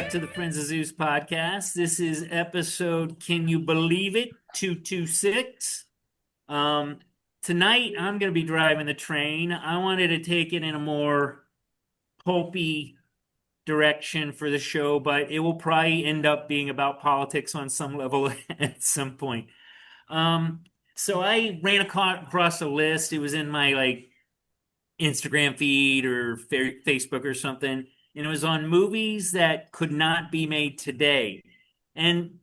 back to the Friends of Zeus podcast. This is episode, can you believe it, 226. Um, Tonight, I'm going to be driving the train. I wanted to take it in a more pulpy direction for the show, but it will probably end up being about politics on some level at some point. Um, so I ran across a list. It was in my Instagram feed or Facebook or something, and it was on movies that could not be made today. And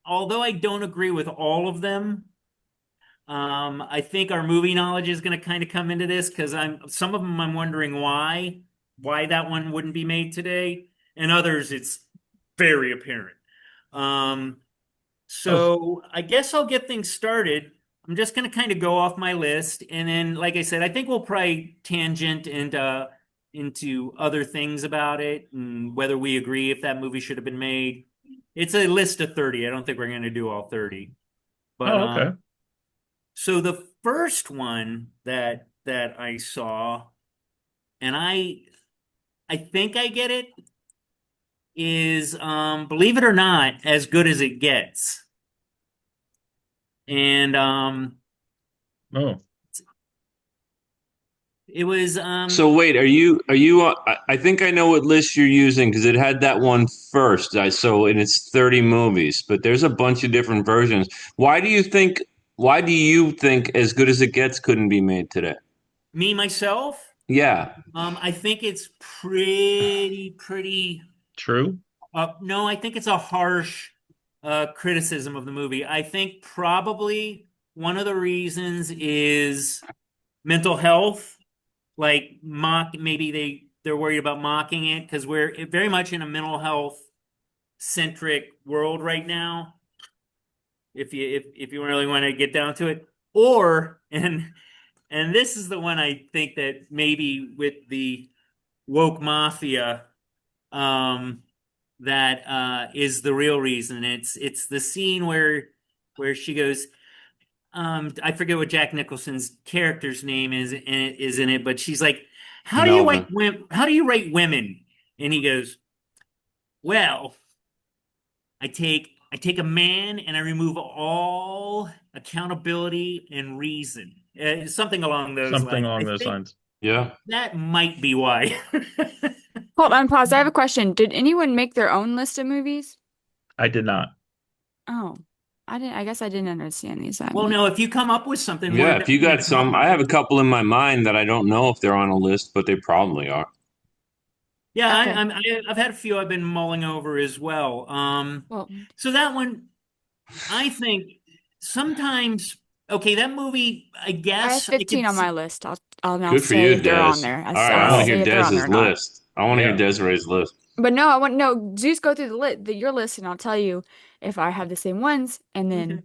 although I don't agree with all of them, I think our movie knowledge is going to kind of come into this because some of them I'm wondering why that one wouldn't be made today, and others it's very apparent. Um, Oh, so I guess I'll get things started. I'm just going to kind of go off my list, and then, like I said, I think we'll probably tangent into other things about it and whether we agree if that movie should have been made. It's a list of 30. I don't think we're going to do all 30. But okay. so the first one that I saw, and I think I get it, is believe it or not, As Good as It Gets. And Oh, it was So wait, are you? I think I know what list you're using because it had that one first. And it's 30 movies, but there's a bunch of different versions. Why do you think? Why do you think As Good as It Gets couldn't be made today? me myself. Yeah, I think it's pretty. true. No, I think it's a harsh criticism of the movie. I think probably one of the reasons is mental health. Like maybe they're worried about mocking it because we're very much in a mental health centric world right now. If you really want to get down to it, or and this is the one I think that maybe with the woke mafia, um, that is the real reason. It's the scene where she goes. I forget what Jack Nicholson's character's name is in it, but she's like, "How do you Melvin. rate women? How do you rate women?" And he goes, "Well, I take a man and I remove all accountability and reason, something along those Something lines." I along those think lines. Yeah. that might be why. Hold on, pause. I have a question. Did anyone make their own list of movies? I did not. Oh, I didn't. I guess I didn't understand the Well, assignment. no, if you come up with something, we're Yeah, if you definitely got going to talk some, I about have a it. couple in my mind that I don't know if they're on a list, but they probably are. Yeah, Okay. I've had a few I've been mulling over as well. Well, So that one, I think sometimes, okay, that movie, I I have guess I 15 could on my see. list. I'll Good for say you, if they're Des. on there. All right, I I'll want to Wow. say hear if they're on there Des's or not. list. I want to hear Yeah. Desiree's list. But no, I want no. Zeus, go through your list, and I'll tell you if I have the same ones, and Okay. then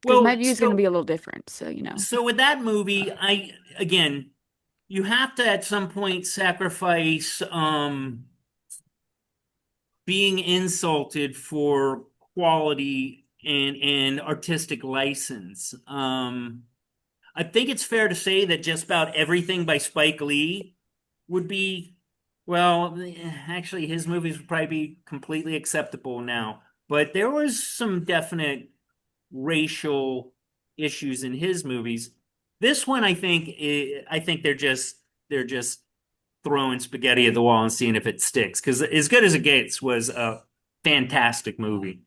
because my Well, view is going to be a little different. So you know. so with that movie, again, you have to at some point sacrifice being insulted for quality and artistic license. I think it's fair to say that just about everything by Spike Lee would be, well, actually, his movies would probably be completely acceptable now. But there was some definite racial issues in his movies. This one, I think they're just throwing spaghetti at the wall and seeing if it sticks. Because As Good as It Gets was a fantastic movie.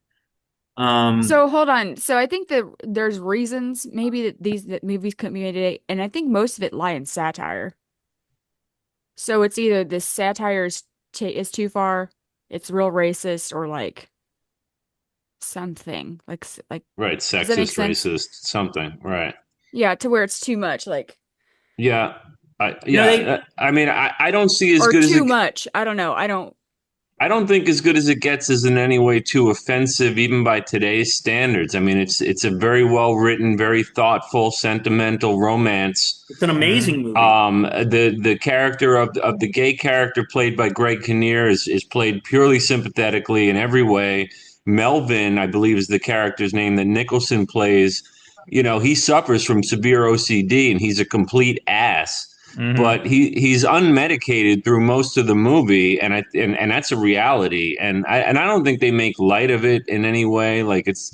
Um, So hold on. So I think that there's reasons maybe that movies couldn't be made today, and I think most of it lie in satire. So it's either the satire is too far, it's real racist, or like something like. Right, Does that make sexist, sense? racist, something. Right. Yeah, to where it's too much, like Yeah. no, I mean, I don't see as or good as too it. much. I don't know. I don't. I don't think As Good as It Gets is in any way too offensive, even by today's standards. I mean, it's a very well written, very thoughtful, sentimental romance. it's an Hmm. amazing movie. The character of the gay character played by Greg Kinnear is played purely sympathetically in every way. Melvin, I believe, is the character's name that Nicholson plays. You know, he suffers from severe OCD and he's a complete ass. Hmm. but he's unmedicated through most of the movie, and that's a reality. And I don't think they make light of it in any way. Like it's,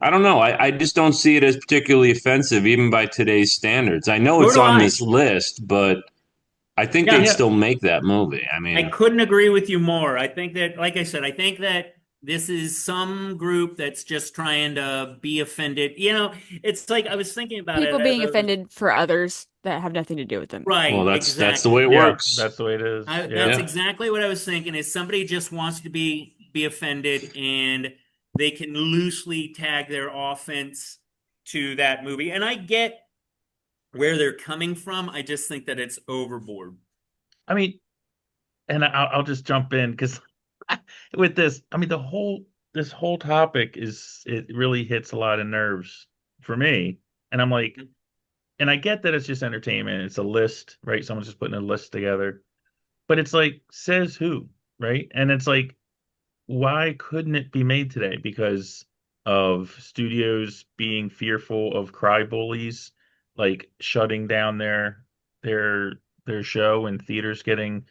I don't know. I just don't see it as particularly offensive, even by today's standards. I know Nor it's do on I. this list, but I think they'd Yeah, Yeah. still make that movie. I I mean, couldn't agree with you more. I think that, like I said, I think that this is some group that's just trying to be offended. It's like I was thinking about it People as being I was offended for others that have nothing to do with them. well, right, that's the way it exactly. Yeah. works. That's the way it is. That's Yeah. Yeah. exactly what I was thinking is somebody just wants to be offended and they can loosely tag their offense to that movie. And I get where they're coming from. I just think that it's overboard. I mean, and I'll just jump in because with this, I mean, this whole topic it really hits a lot of nerves for me. And I'm like, and I get that it's just entertainment. It's a list, right? Someone's just putting a list together. But it's like, says who, right? And it's like, why couldn't it be made today? Because of studios being fearful of cry bullies, like shutting down their their show and theaters getting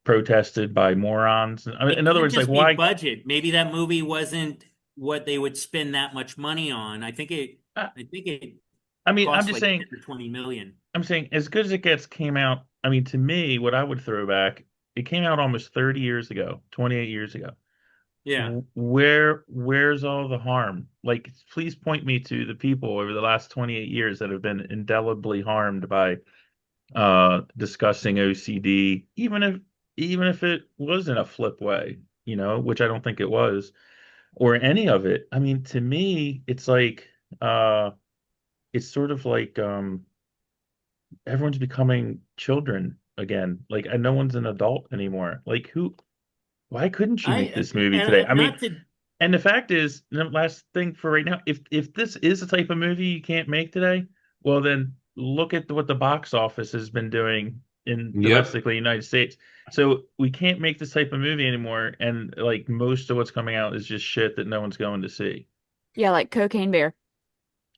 protested by morons. I mean, It in other could words, like just be why? budget. Maybe that movie wasn't what they would spend that much money on. I, I think it I mean, I'm cost just like saying. 10 or 20 million. I'm saying, as good as it gets came out. I mean, to me, what I would throw back, it came out almost 30 years ago, 28 years ago. Yeah. Where's all the harm? Like, please point me to the people over the last 28 years that have been indelibly harmed by discussing OCD, even if it was in a flip way, which I don't think it was, or any of it. I mean, to me, uh it's sort of like everyone's becoming children again. Like, and no one's an adult anymore. Like, why couldn't you make I this movie today? and I mean, not to and the fact is, the last thing for right now, if this is the type of movie you can't make today, well then look at what the box office has been doing in Yep. domestically United States. So we can't make this type of movie anymore, and like most of what's coming out is just shit that no one's going to see. Yeah, like Cocaine Bear.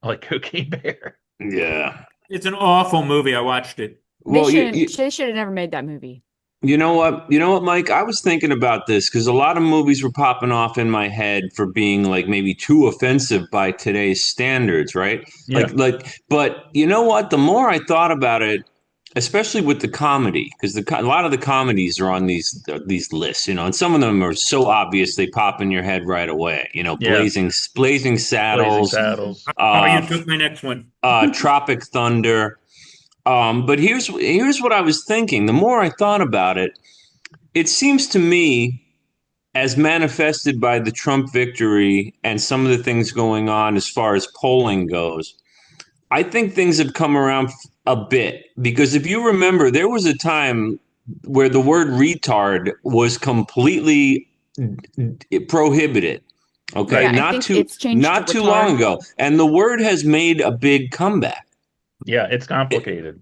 Like Cocaine Bear. Yeah. it's an awful movie. I watched it. Well, They should have never made that movie. you know what? You know what, Mike? I was thinking about this because a lot of movies were popping off in my head for being like maybe too offensive by today's standards, right? Yeah. But you know what? The more I thought about it, especially with the comedy, because a lot of the comedies are on these lists, and some of them are so obvious they pop in your head right away. Yeah. Blazing Blazing Saddles, Saddles. Oh, uh, you took my next one. Tropic Thunder. But here's what I was thinking. The more I thought about it, it seems to me, as manifested by the Trump victory and some of the things going on as far as polling goes, I think things have come around a bit. Because if you remember, there was a time where the word retard was completely prohibited. Okay, Yeah, Right. I think it's changed to not too long retard. ago, and the word has made a big comeback. Yeah, it's complicated.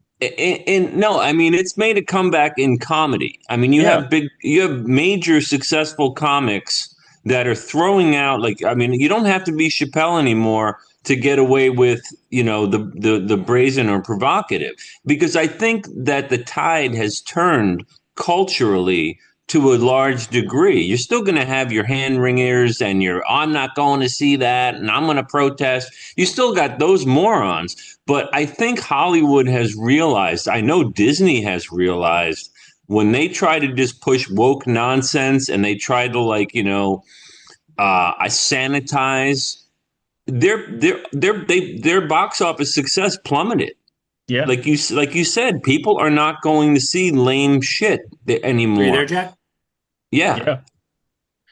No, I mean it's made a comeback in comedy. I mean Yeah. you have major successful comics that are throwing out, like, I mean, you don't have to be Chappelle anymore to get away with, the brazen or provocative, because I think that the tide has turned culturally to a large degree. You're still going to have your hand wringers and your I'm not going to see that and I'm going to protest. You still got those morons, but I think Hollywood has realized, I know Disney has realized, when they try to just push woke nonsense and they try to, like, I sanitize, their box office success plummeted. Yeah. Like you said, people are not going to see lame shit Are you there, anymore. Jack? Yeah. Yeah.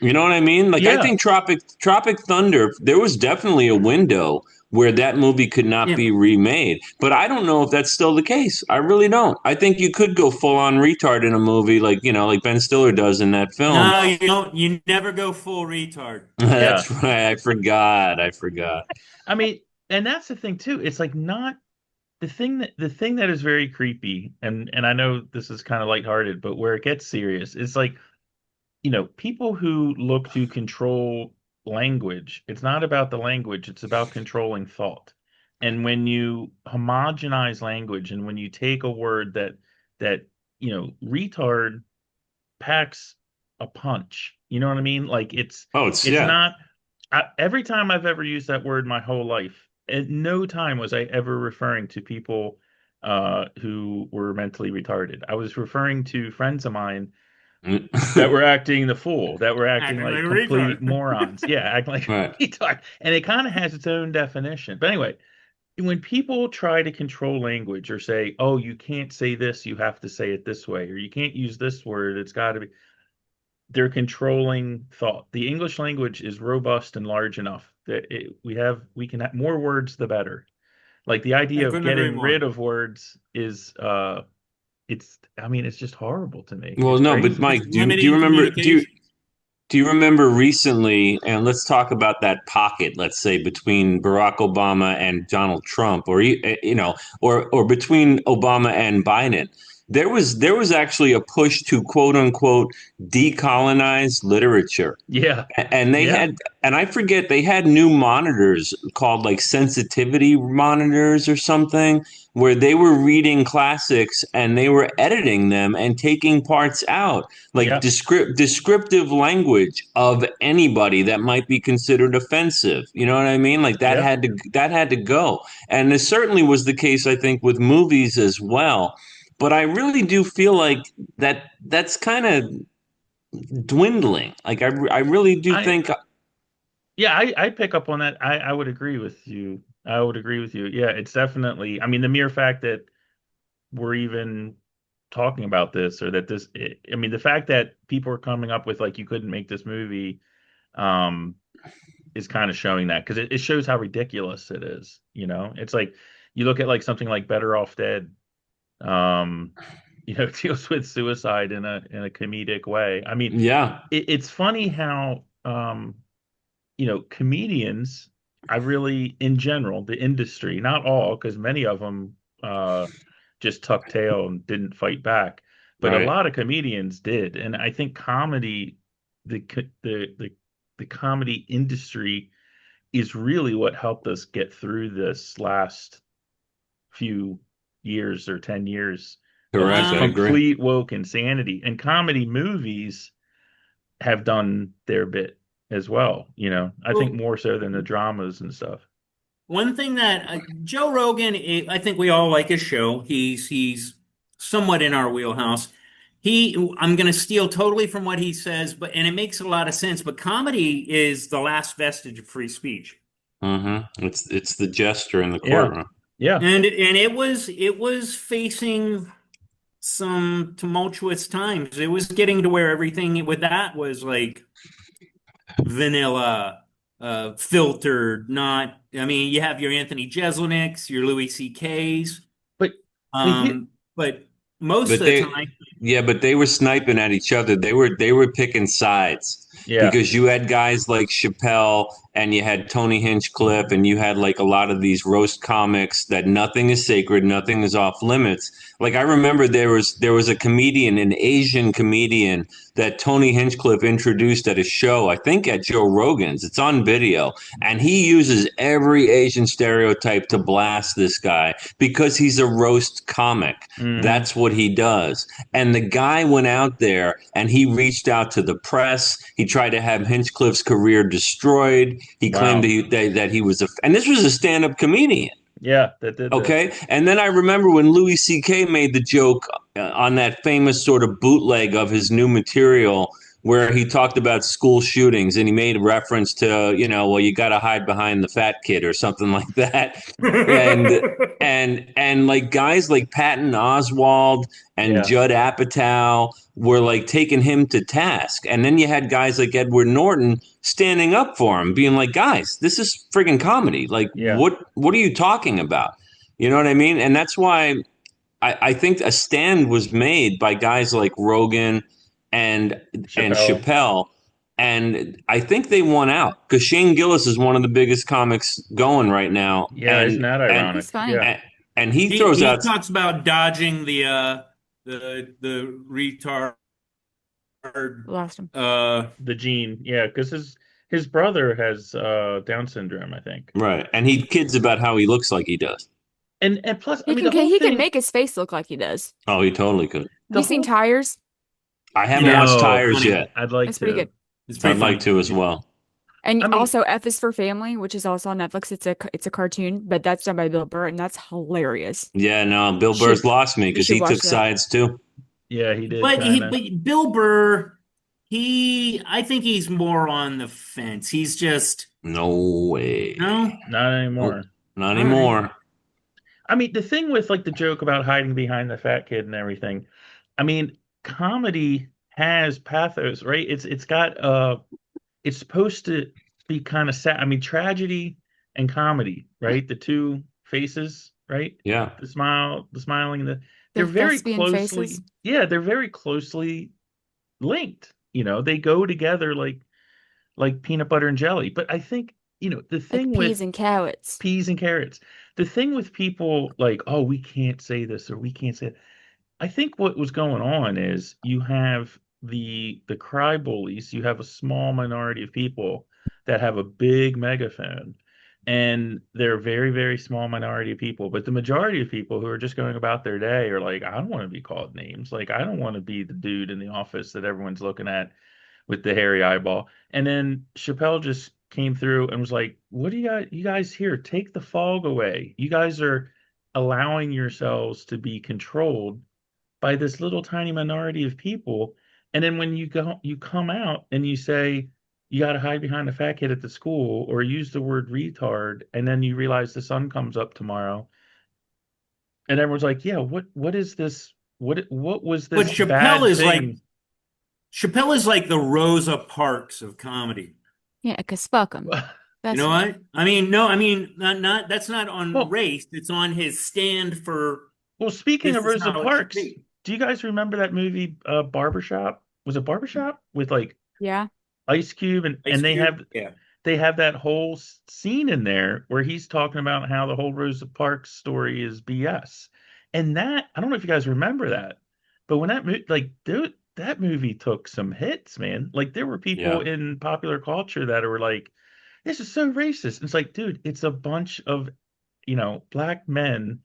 You know what I mean? Like, I Yeah. think Tropic Thunder, there was definitely a window where that movie could not Yeah. be remade. But I don't know if that's still the case. I really don't. I think you could go full on retard in a movie, like, like Ben Stiller does in that film. No, you don't. You never go full retard. Yeah. That's right. I forgot. I forgot. I mean, and that's the thing too. It's like not the thing that is very creepy, and I know this is kind of lighthearted, but where it gets serious, it's like, people who look to control language, it's not about the language, it's about controlling thought. And when you homogenize language, and when you take a word that retard packs a punch. You know what I mean? Like Oh, it's it's yeah. not every time I've ever used that word my whole life, at no time was I ever referring to people who were mentally retarded. I was referring to friends of mine that were acting the fool, that were acting Acting like like a complete retard. morons. Yeah, acting like Right. retard. And it kind of has its own definition. But anyway, when people try to control language or say, "Oh, you can't say this, you have to say it this way," or "You can't use this word, it's got to be," they're controlling thought. The English language is robust and large enough that we can have more words the better. Like the I idea of couldn't agree getting more. rid of words is it's I mean it's just horrible to me. Well, It's no, but crazy. It's Mike, do you limiting remember communication. do you remember recently, and let's talk about that pocket, let's say between Barack Obama and Donald Trump, or or between Obama and Biden. There was actually a push to quote unquote decolonize literature. Yeah. And they Yeah. had, and I forget, they had new monitors called like sensitivity monitors or something, where they were reading classics and they were editing them and taking parts out, like Yeah. descriptive language of anybody that might be considered offensive. You know what I mean? Like Yeah. that had to go. And this certainly was the case, I think, with movies as well. But I really do feel like that's kind of dwindling. Like I really do I think. Yeah, I pick up on that. I would agree with you. I would agree with you. Yeah, it's definitely, I mean, the mere fact that we're even talking about this, or that I mean, the fact that people are coming up with like you couldn't make this movie um is kind of showing that, because it shows how ridiculous it is, you know? It's like you look at like something like Better Off Dead, um, it deals with suicide in a comedic way. I mean, Yeah, it's funny how comedians, I really, in general, the industry, not all, because many of them just tucked tail and didn't fight back, but a right. lot of comedians did. And I think comedy, the co- the comedy industry is really what helped us get through this last few years or 10 years of Correct. just I agree. complete woke insanity. And comedy movies have done their bit as well. I think Well, more so than the dramas and stuff. one thing that Joe Rogan, I think we all like his show. He's somewhat in our wheelhouse. I'm going to steal totally from what he says, and it makes a lot of sense. But comedy is the last vestige of free speech, It's the gesture in the Yeah. courtroom. Yeah. and it was facing some tumultuous times. It was getting to where everything with that was like vanilla, filtered, not. I mean, you have your Anthony Jeselnik's, your Louis C.K.'s, But but he, but most But of the they, time, yeah, but they were sniping at each other. They were picking sides yeah. because you had guys like Chappelle and you had Tony Hinchcliffe and you had like a lot of these roast comics that nothing is sacred, nothing is off limits. Like I remember there was a comedian, an Asian comedian that Tony Hinchcliffe introduced at a show, I think at Joe Rogan's. It's on video, and he uses every Asian stereotype to blast this guy because he's a roast comic. Hmm. That's what he does. And the guy went out there and he reached out to the press. He tried to have Hinchcliffe's career destroyed. He claimed Wow. that he was and this was a stand up comedian. Yeah, that did this. Okay. And then I remember when Louis C.K. made the joke on that famous sort of bootleg of his new material where he talked about school shootings and he made a reference to, well, you got to hide behind the fat kid or something like that. And, and like guys like Patton Oswald and Yeah. Judd Apatow were like taking him to task. And then you had guys like Edward Norton standing up for him, being like, guys, this is friggin' comedy. Like, Yeah. what are you talking about? You know what I mean? And that's why I think a stand was made by guys like Rogan and Chappelle. Chappelle. And I think they won out because Shane Gillis is one of the biggest comics going right now. Yeah, isn't that And He's ironic? funny. Yeah. and, and he he throws he out. talks about dodging the retard. Lost him. Uh, The gene. Yeah, because his brother has Down syndrome, I think. Right. And he kids about how he looks like he does. And plus, I mean, the whole He can thing. make his face look like he does. Oh, he totally could. Have The you seen whole Tires? I You haven't watched know, no, Tires funny. yet. I'd like It's pretty to. good. It's pretty I'd like funny. to as well. And I mean, also F is for Family, which is also on Netflix. It's a cartoon, but that's done by Bill Burr, and that's hilarious. Yeah, no, Bill You should Burr's lost me you because should he took watch that. sides too. yeah, he did kind of. But Bill Burr, I think he's more on the fence. He's just, No way. no, Not Nope, anymore. not all right. anymore. I mean, the thing with like the joke about hiding behind the fat kid and everything, I mean, comedy has pathos, right? It's got it's supposed to be kind of sad. I mean, tragedy and comedy, right? The two faces, right? Yeah. The smile, the smiling, they're The very thespian faces, closely, yeah, they're very closely linked. You know, they go together like peanut butter and jelly. But I think, the like thing peas with and carrots. peas and carrots, the thing with people like, oh, we can't say this or we can't say it. I think what was going on is you have the cry bullies, you have a small minority of people that have a big megaphone, and they're a very, very small minority of people. But the majority of people who are just going about their day are like, I don't want to be called names. Like, I don't want to be the dude in the office that everyone's looking at with the hairy eyeball. And then Chappelle just came through and was like, "What do you guys here? Take the fog away. You guys are allowing yourselves to be controlled by this little tiny minority of people. And then when you come out and you say you got to hide behind the fat kid at the school or use the word retard, and then you realize the sun comes up tomorrow, and everyone's like, yeah, what is this? What was But this bad thing?" Chappelle is like the Rosa Parks of comedy. Yeah, because fuck them. You That's know what? I mean, no, I mean, not that's not on Well, race. It's on his stand for well, speaking this of is Rosa how it should Parks, be. do you guys remember that movie Barbershop? Was it Barbershop with like yeah. Ice Cube Ice and they Cube, have yeah. they have that whole scene in there where he's talking about how the whole Rosa Parks story is BS. And that, I don't know if you guys remember that, but when that movie took some hits, man. Like there were people Yeah. in popular culture that were like, this is so racist. It's like, dude, it's a bunch of, black men,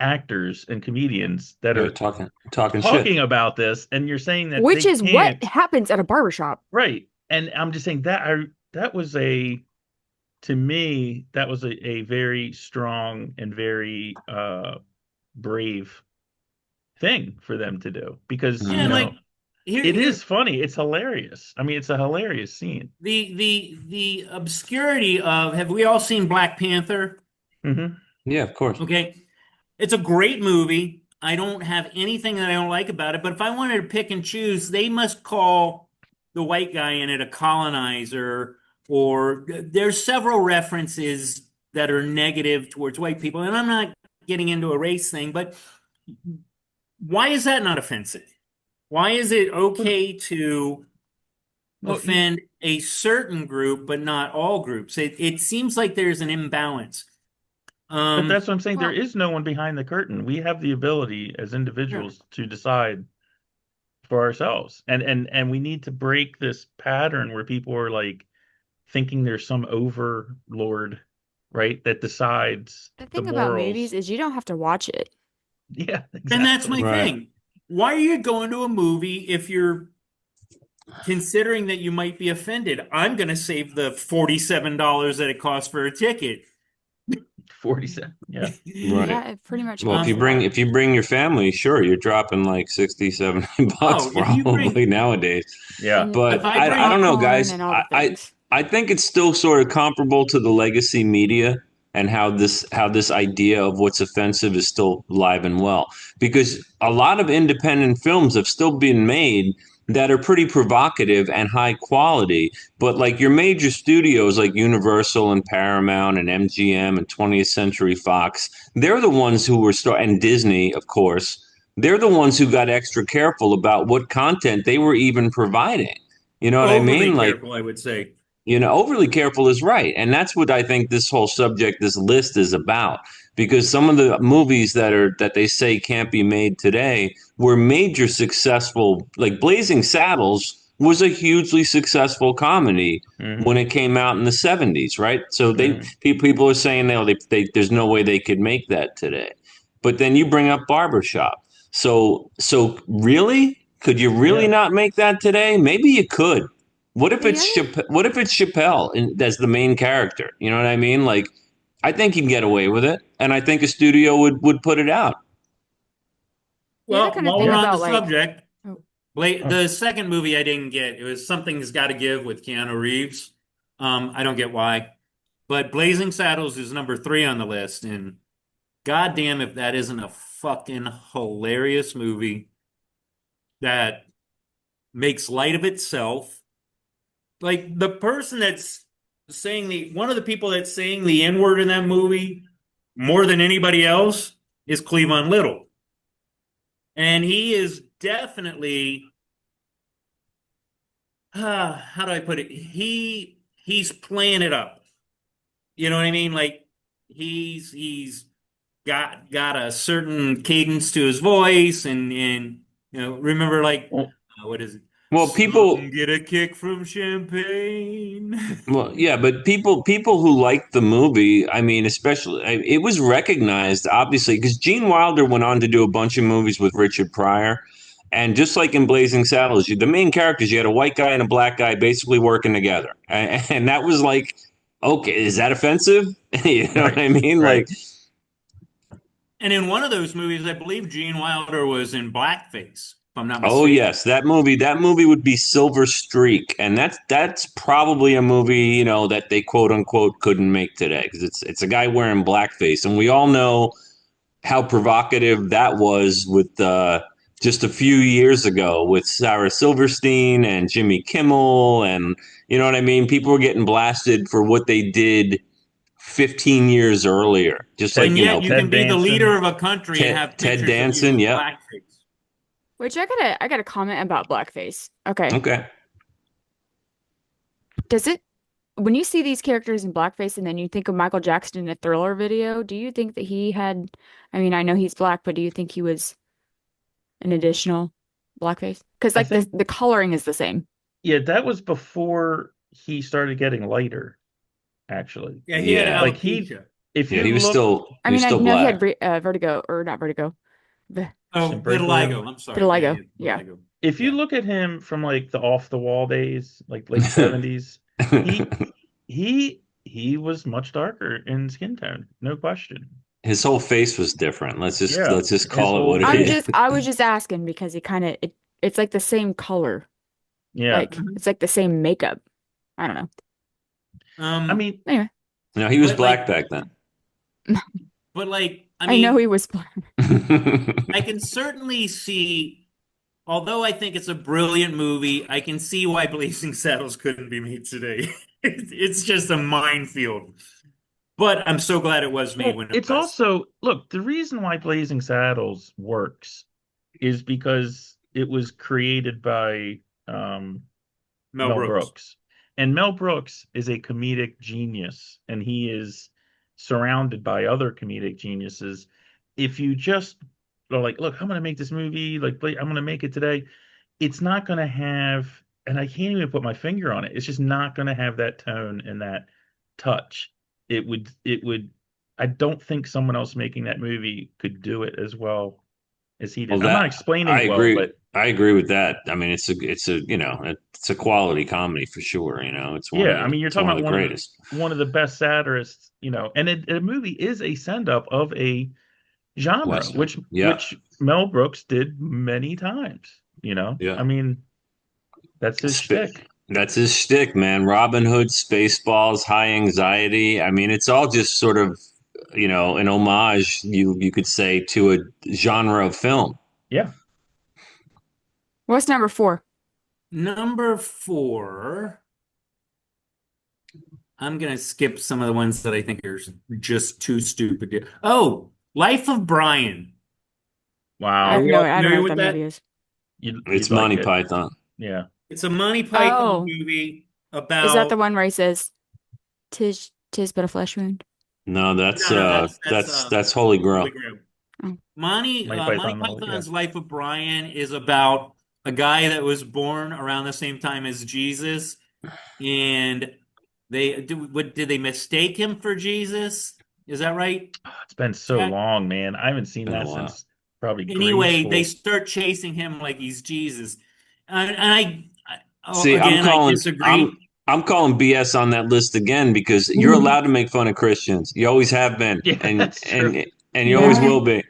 actors and comedians that Yeah, are talking shit. talking about this, and you're saying that Which they is what can't, happens at a barbershop. right? And I'm just saying that was to me, that was a very strong and very brave thing for them to do because, Yeah, and like it is funny. It's hilarious. I mean, it's a hilarious scene. the obscurity of have we all seen Black Panther? Hmm. Yeah, of course. Okay. It's a great movie. I don't have anything that I don't like about it, but if I wanted to pick and choose, they must call the white guy in it a colonizer, or there's several references that are negative towards white people. And I'm not getting into a race thing, but why is that not offensive? Why is it okay to Well, offend a certain group, but not all groups? It seems like there's an imbalance. but that's what I'm saying. There Well, is no one behind the curtain. We have the ability as Yeah. individuals to decide for ourselves, and we need to break this pattern where people are like thinking there's some overlord, right, that decides the the thing about movies morals. is you don't have to watch it. Yeah, And that's my exactly. Right. thing. Why are you going to a movie if you're considering that you might be offended? I'm going to save the $47 that it costs for a ticket. 47. Yeah. Right. Yeah, it pretty much Well, costs a lot. if you bring your family, sure, you're dropping like 60, 70 bucks Oh, if you probably bring nowadays. Yeah. And if But I I bring don't know, popcorn guys. and all the things. I think it's still sort of comparable to the legacy media and how this idea of what's offensive is still alive and well. Because a lot of independent films have still been made that are pretty provocative and high quality. But like your major studios like Universal and Paramount and MGM and 20th Century Fox, they're the ones who were and Disney, of course, they're the ones who got extra careful about what content they were even providing. You know what I overly mean? Like, careful, I would say. overly careful is right. And that's what I think this whole subject, this list is about. Because some of the movies that they say can't be made today were major successful, like Blazing Saddles was a hugely successful comedy when Hmm. it came out in the 70s, right? So Hmm. people are saying there's no way they could make that today. But then you bring up Barbershop. So really, could you really Yeah. not make that today? Maybe you could. Yeah. What if it's Chappelle as the main character? You know what I mean? Like, I think he'd get away with it, and I think a studio would put it out. You have to Well, kind of while think we're on the about like, subject, oh, Oh, The second movie I didn't get. It was Something's Got to Give with Keanu Reeves. I don't get why, but Blazing Saddles is number 3 on the list, and goddamn if that isn't a fucking hilarious movie that makes light of itself. Like the person that's saying the one of the people that's saying the N-word in that movie more than anybody else is Cleavon Little, and he is definitely how do I put it? He's playing it up. You know what I mean? Like he's got a certain cadence to his voice, and remember like well, what is it? Well, Some people get a kick from champagne. Well, yeah, but people who like the movie, I mean, especially it was recognized obviously because Gene Wilder went on to do a bunch of movies with Richard Pryor, and just like in Blazing Saddles, the main characters you had a white guy and a black guy basically working together, and that was like, okay, is that offensive? You know what right, I mean? right. Like, And in one of those movies, I believe Gene Wilder was in blackface, if I'm not oh mistaken. yes, that movie would be Silver Streak, and that's probably a movie that they quote unquote couldn't make today because it's a guy wearing blackface, and we all know how provocative that was with just a few years ago with Sarah Silverstein and Jimmy Kimmel, and you know what I mean. People were getting blasted for what they did 15 years earlier, just like And Ted yet you can Ted be the leader Danson. of a country and have Ted pictures of you Danson. in Yep. blackface. which I gotta comment about blackface. Okay. Okay. Does it when you see these characters in blackface and then you think of Michael Jackson in a Thriller video, do you think that he had, I mean, I know he's black, but do you think he was an additional blackface? Because I like the think, the coloring is the same. yeah, that was before he started getting lighter, actually. Yeah, he had Yeah. Like alopecia. if Yeah. you look, I He was mean, I still know he had black. vertigo or not vertigo, some Oh, vitiligo. vitiligo. I'm sorry. Yeah, vitiligo. yeah, Yeah. vitiligo. If you Yeah. look at him from like the off the wall days, like late 70s, he he was much darker in skin tone, no question. His whole face was different. Yeah, Let's just his call it what whole it is. face. I was just asking because it's like the same color. Yeah. Like it's like the same makeup. I don't know. I Um, mean, Anyway, No, he was but black like, back then. I I know he mean, was black. I can certainly see, although I think it's a brilliant movie, I can see why Blazing Saddles couldn't be made today. It's just a minefield. But I'm so glad it was made well, when it it's was. also look, the reason why Blazing Saddles works is because it was created by Mel Mel Brooks. Brooks. And Mel Brooks is a comedic genius, and he is surrounded by other comedic geniuses. If you just are like, look, I'm going to make this movie, like, I'm going to make it today, it's not going to have, and I can't even put my finger on it, it's just not going to have that tone and that touch. I don't think someone else making that movie could do it as well as he Well, did. I'm not that explaining I it well, agree. but I agree with that. I mean, it's a it's a quality comedy for sure. yeah, I mean, you're It's talking one of about the greatest one of the best satirists, and a movie is a send up of a genre, Western. Yeah, which Mel Brooks did many times. yeah. I mean, that's his Sp- shtick. that's his shtick, man. Robin Hood, Spaceballs, High Anxiety. I mean, it's all just sort of an homage. You could say to a genre of film. Yeah, What's number 4? Number 4, I'm gonna skip some of the ones that I think are just too stupid. Oh, Life of Brian. I Are wow, have we no, all I don't know familiar what with that movie that? is. It's you'd like Monty it. Python. Yeah, It's a Monty Python Oh, movie is that the about. one where he says, "Tis but a flesh wound"? No, No, no, that's that's Holy Holy Grail. Grail. Oh, Mike Monty Python, the whole, yeah. Python's Life of Brian is about a guy that was born around the same time as Jesus, and did they mistake him for Jesus? Is that right, Oh, it's been so Jack? long, man. I haven't seen Been a that while. since probably grade Anyway, they school. start chasing him like he's Jesus, See, again, I disagree. I'm calling BS on that list again because you're allowed to make fun of Christians. You always have been, Yeah, that's true. and you always Yeah. will be.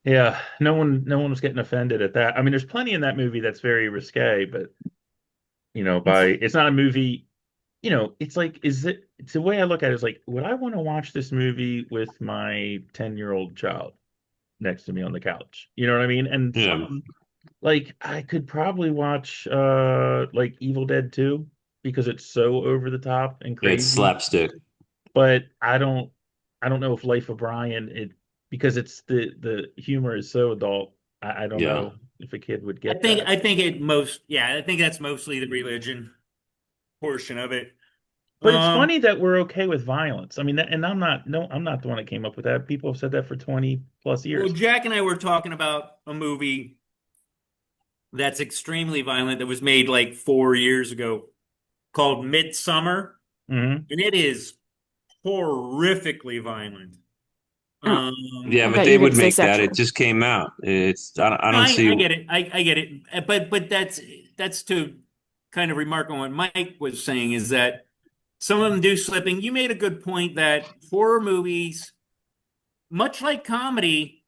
Yeah, no one was getting offended at that. I mean, there's plenty in that movie that's very risque, but it's not a movie, it's like, it's the way I look at it is like, would I want to watch this movie with my 10-year-old child next to me on the couch? You know what I mean? And Yeah, some, like, I could probably watch like Evil Dead 2 because it's so over the top and it's crazy, slapstick. but I don't know if Life of Brian, because it's the humor is so adult. I don't Yeah. know if a kid would get that. I think I think that's mostly the religion portion of it. But it's Um, funny that we're okay with violence. I mean, and I'm not, no, I'm not the one that came up with that. People have said that for 20 plus well, years. Jack and I were talking about a movie that's extremely violent that was made like 4 years ago called Midsummer, Hmm. and it is horrifically violent. Oh, Um, Yeah, I but thought they you were going would to say make that. It sexual. just came out. I no, don't see. I get it. I get it. But that's to kind of remark on what Mike was saying is that some of them do slipping. You made a good point that horror movies, much like comedy,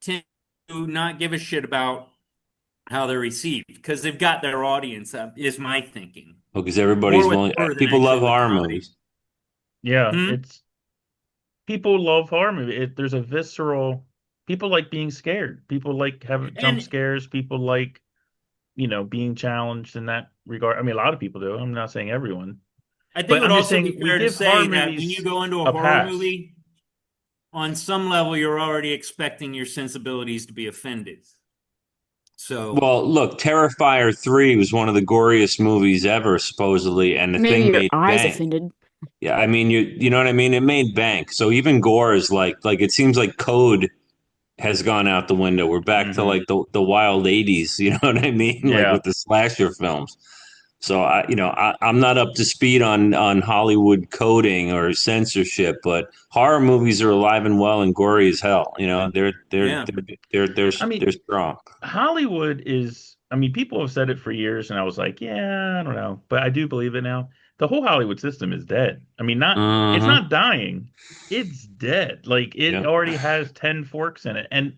tend to not give a shit about how they're received because they've got their audience, is my thinking. Because More everybody's with willing. horror than People actually love with horror comedy. movies. Yeah, Hmm? it's people love horror movie. There's a visceral. People like being scared. People like having jump And scares. People like being challenged in that regard. I mean, a lot of people do. I'm not saying everyone, I think it but would I'm just also saying be we fair to give horror say that when you movies go into a a horror pass. movie, on some level, you're already expecting your sensibilities to be offended. So, Well, look, Terrifier 3 was one of the goriest movies ever, supposedly, and the Maybe thing your made eyes bank. offended. Yeah, I mean, you know what I mean? It made bank. So even gore is like it seems like code has gone out the window. We're back to Hmm. like the wild 80s, you know what I mean? Like Yeah. with the slasher films. So I'm not up to speed on Hollywood coding or censorship, but horror movies are alive and well and gory as hell. You know, yeah. I they're mean, strong. Hollywood is, I mean, people have said it for years, and I was like, yeah, I don't know. But I do believe it now. The whole Hollywood system is dead. I mean, it's Mm-hmm. not dying, it's dead. Like, it Yeah. already has 10 forks in it. And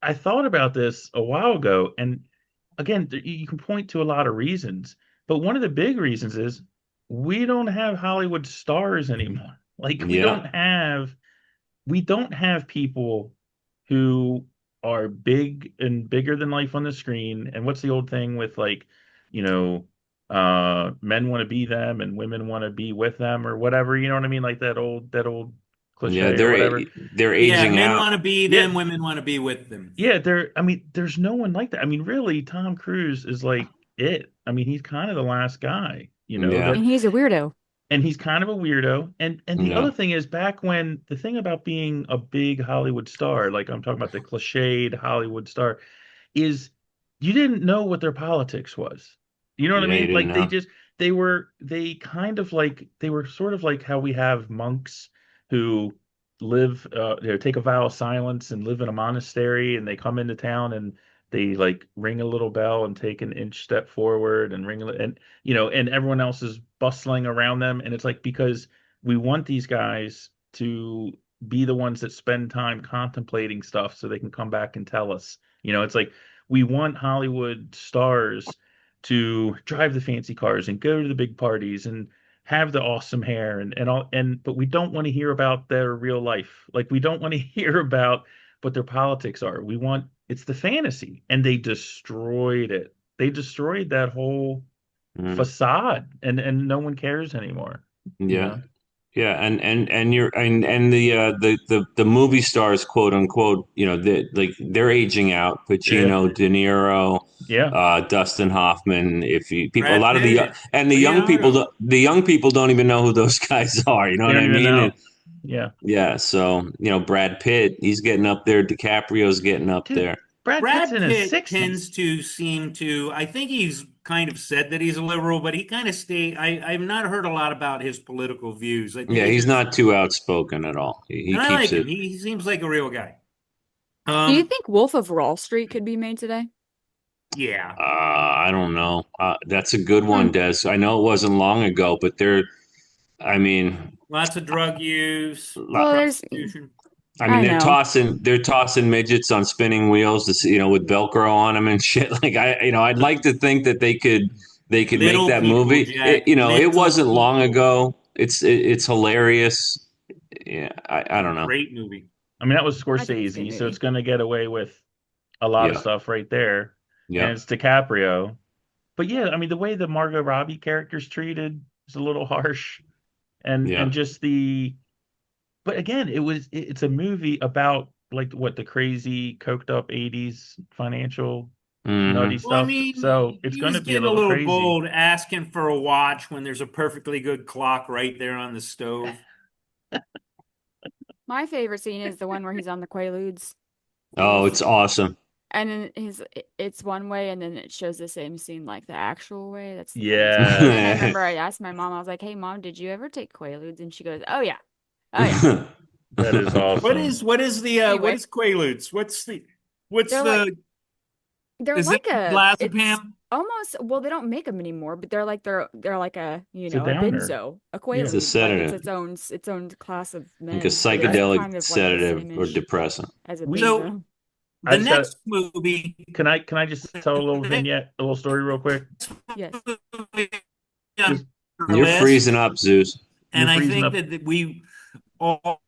I thought about this a while ago, and again, you can point to a lot of reasons, but one of the big reasons is we don't have Hollywood stars anymore. Like, Yeah. we don't have people who are big and bigger than life on the screen. And what's the old thing with, like, you know, men want to be them and women want to be with them or whatever, you know what I mean? Like that old Yeah, cliche or whatever. they're Yeah, aging men out. want to be Yeah, them, women want to be with them. yeah, I mean, there's no one like that. I mean, really, Tom Cruise is like it. I mean, he's kind of the last guy, Yeah. that, And he's a weirdo. and he's kind of a weirdo. And the Yeah. other thing is, back when, the thing about being a big Hollywood star, like I'm talking about the cliched Hollywood star, is you didn't know what their politics was. You know what I Yeah, you mean? didn't Like, know. they were sort of like how we have monks who live, take a vow of silence and live in a monastery, and they come into town and they like ring a little bell and take an inch step forward and and everyone else is bustling around them. And it's like, because we want these guys to be the ones that spend time contemplating stuff so they can come back and tell us. It's like, we want Hollywood stars to drive the fancy cars and go to the big parties and have the awesome hair and all, but we don't want to hear about their real life. Like, we don't want to hear about what their politics are. It's the fantasy, and they destroyed it. They destroyed that whole Mm. facade, and no one cares anymore, you Yeah. know? Yeah, and you're and the movie stars, quote unquote, they're aging out. Yeah. Pacino, De Niro, Yeah. Dustin Hoffman. If you people, a Brad lot of Pitt, the young people, Leonardo. the young people don't even know who those guys are. You know They what don't I even mean? And know. Yeah. yeah, so Brad Pitt, he's getting up there. DiCaprio's getting up Dude, there. Brad Pitt's Brad in his Pitt tends 60s. to seem to, I think he's kind of said that he's a liberal, but he kind of I've not heard a lot about his political views. I think Yeah, he he's just, not too outspoken at all. He and I keeps like him. it. He seems like a real guy. Do you Um, think Wolf of Wall Street could be made today? yeah, I don't know. That's a good Hmm. one, Des. I know it wasn't long ago, but I mean, lots of drug use, Well, there's, prostitution. I mean, I know. they're tossing midgets on spinning wheels, with Velcro on them and shit. Like I'd like to think that they could make Little that people, movie. Jack, It little wasn't long people. ago. It's hilarious. Yeah, I don't know. Great movie. I mean, that was I think it's a good Scorsese, so movie. it's going to get away with a lot of Yeah, stuff right there. And yeah, it's DiCaprio. But yeah, I mean, the way the Margot Robbie character's treated is a little harsh. And yeah. just but again, it's a movie about like what the crazy coked up 80s financial nutty Hmm. Well, I stuff. mean, So it's he going was to be a getting a little little crazy. bold asking for a watch when there's a perfectly good clock right there on the stove. My favorite scene is the one where he's on the Quaaludes and Oh, he's it's awesome. and then it's one way and then it shows the same scene like the actual way. That's the funniest part. And then I Yes. remember I asked my mom, I was like, "Hey mom, did you ever take Quaaludes?" And she goes, "Oh yeah. Oh yeah." That is awesome. What is the what Anyway, is Quaaludes? What's they're like the they're is it like a it's diazepam? almost well they don't make them anymore, but they're like a It's a a downer. benzo, a Yeah. It's a Quaalude, like sedative, its own class of like a meds, but it's I psychedelic kind of like the sedative or same-ish depressant. as a we So benzo. I the just got next movie, can I just tell a little the vignette, a little story real quick? next Yes. movie on Because our You're list, freezing up, Zeus. and you're I freezing think up. that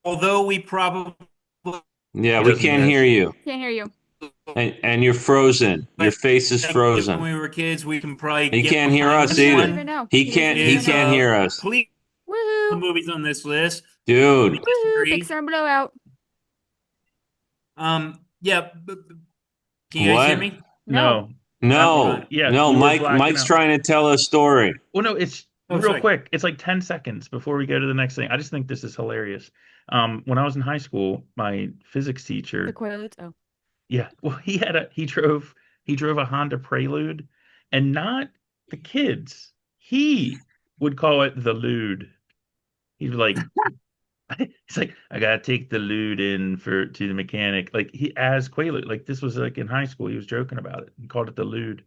although we probably Yeah, He we doesn't can't hear hear us. you, Can't hear you. and you're frozen. Your like face is it when frozen. we were kids, we can probably He get can't hear behind us He this doesn't either. even one. know. He He doesn't can't. even He Is can't know. hear us, police the Woohoo! movies on this list. We dude. Woohoo! disagree. Pixar blowout. Yeah. Can you guys hear What? me? No. No. Uh, No, Yeah, no. you were Mike. blacking Mike's out. trying to tell a story. Well, no, it's oh, real sorry. quick. It's like 10 seconds before we go to the next thing. I just think this is hilarious. When I was in high school, my physics The teacher, Quaaludes. Oh. yeah, well, he drove a Honda Prelude, and not the kids. He would call it the Lude. He'd be like, he's like, I gotta take the Lude in to the mechanic. Like he as Quaalude. Like this was like in high school. He was joking about it. He called it the Lude.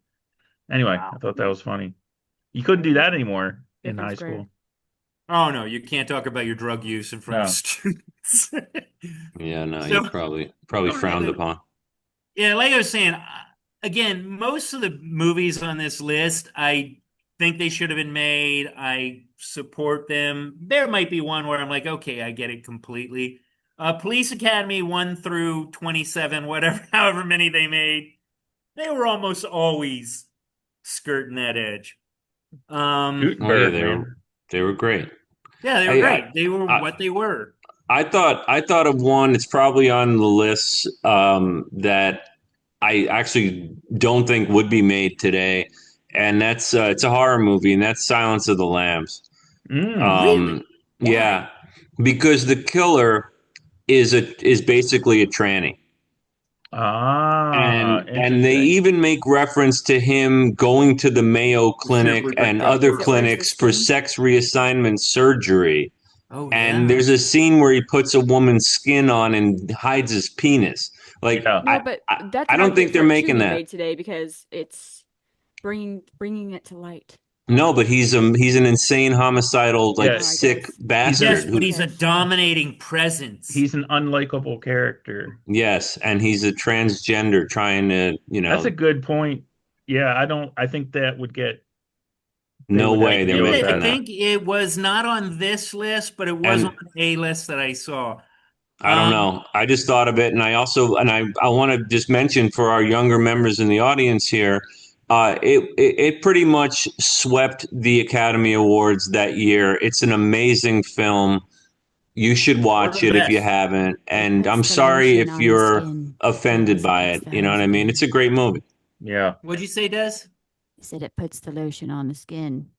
Anyway, I Wow. thought that was funny. You couldn't do that anymore in high Different square. school. Oh no, you can't talk about your drug use in front of No. students. Yeah, no. You're So, probably frowned so upon. yeah, like I was saying, again, most of the movies on this list, I think they should have been made. I support them. There might be one where I'm like, okay, I get it completely. Police Academy 1 through 27, whatever, however many they made, they were almost always skirting that edge. Oh yeah, Gutenberg, man. they were great. Yeah, they were I great. I, They were I what they were. I thought of one. It's probably on the list that I actually don't think would be made today, and that's it's a horror movie, and that's Silence of the Lambs. Mm. Um, Really? yeah, Why? because the killer is basically a tranny. Ah, And they interesting. even make reference to him going to the Mayo Shit Clinic where the and duck other Because it works. wears the clinics for skin. sex reassignment surgery. Oh And yeah. there's a scene where he puts a woman's skin on and hides his penis. Like Yeah. No, but that's I an don't think argument they're for it to making be that. made today because it's bringing it to light. No, but he's an insane homicidal, like Yeah, Oh, I sick guess. he's Yes, bastard but who, he's a Yes. dominating presence. he's an unlikable character. yes, and he's a transgender trying to, That's a good point. Yeah, I think that would get they no would have way to they're deal with I making that. that. think it was not on this list, but it was on And a list that I saw. I don't Um, know. I just thought of it, and I want to just mention for our younger members in the audience here, it pretty much swept the Academy Awards that year. It's an amazing film. You should one of watch the it if you best. haven't. It And puts I'm the sorry lotion if on the you're skin, or offended else it by puts it. the You know what hose I mean? It's again. a great movie. Yeah. What'd you say, Des? I said it puts the lotion on the skin,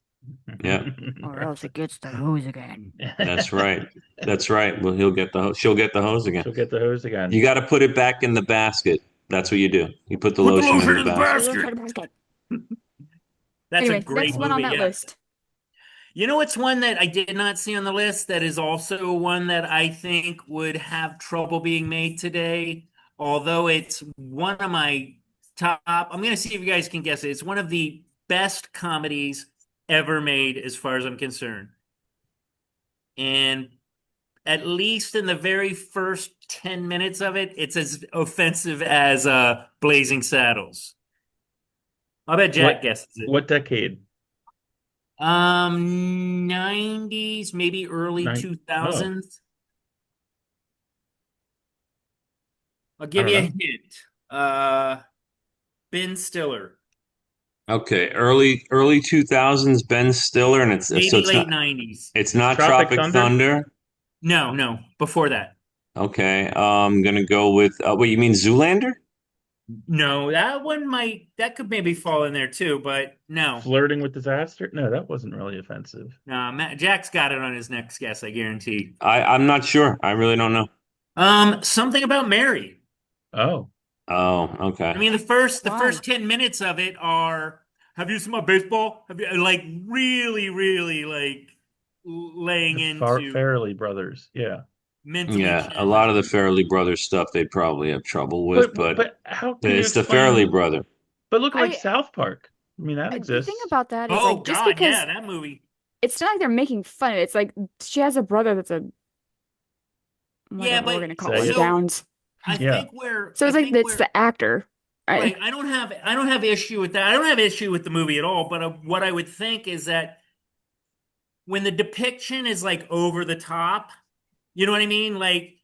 Yeah, or else it gets the hose again. that's right. That's right. Well, she'll get the hose again. She'll get the hose again. You got to put it back in the basket. That's what you do. You put the Put the lotion in lotion the in the basket. basket. That's a Anyway, great next one on movie. that Yeah. list. You know, it's one that I did not see on the list that is also one that I think would have trouble being made today, although it's one of my top. I'm going to see if you guys can guess it. It's one of the best comedies ever made, as far as I'm concerned. And at least in the very first 10 minutes of it, it's as offensive as Blazing Saddles. I bet Jack What guesses it. what decade? 90s, maybe early Nine. Oh, 2000s. I'll I give don't you a know. hint. Ben Stiller. Okay, early 2000s, Ben Stiller, and Maybe late 90s. it's not Tropic Tropic Thunder? Thunder. No, no, before that. Okay, I'm gonna go with wait, you mean Zoolander? No, that could maybe fall in there too, but no. Flirting with Disaster? No, that wasn't really offensive. No, Jack's got it on his next guess, I guarantee. I'm not sure. I really don't know. Something about Mary. Oh, Oh, I okay. mean, the Why? first 10 minutes of it are, have you seen my baseball? Have you like really, really like laying the into Farrelly brothers. Yeah. mentally Yeah, a lot challenged of the people. Farrelly Brothers stuff they'd probably have trouble with, But but but how can you it's the Farrelly explain? brother. But look like I, South Park. I mean, that the thing exists. about that is Oh like just God, yeah, because that movie. it's not like they're making fun of it. It's like she has a brother that's a Yeah, whatever we're but gonna call it, Say like it. so Downs. Yeah. So it's like it's the actor. right, I I don't have issue with that. I don't have issue with the movie at all, but what I would think is that when the depiction is like over the top, you know what I mean? Like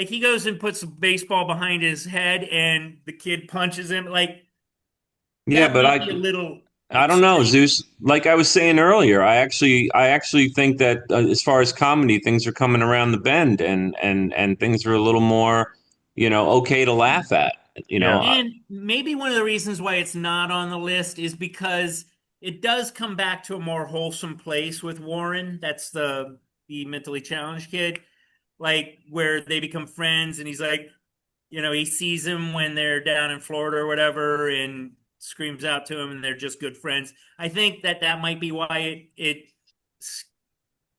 he goes and puts a baseball behind his head and the kid punches him. Like Yeah, that but might be a little I don't know, extreme. Zeus. Like I was saying earlier, I actually think that as far as comedy, things are coming around the bend, and things are a little more, okay to laugh at. You know, Yeah. And maybe one of the reasons why it's not on the list is because it does come back to a more wholesome place with Warren. That's the mentally challenged kid, like where they become friends, and he's like, he sees him when they're down in Florida or whatever, and screams out to him, and they're just good friends. I think that might be why it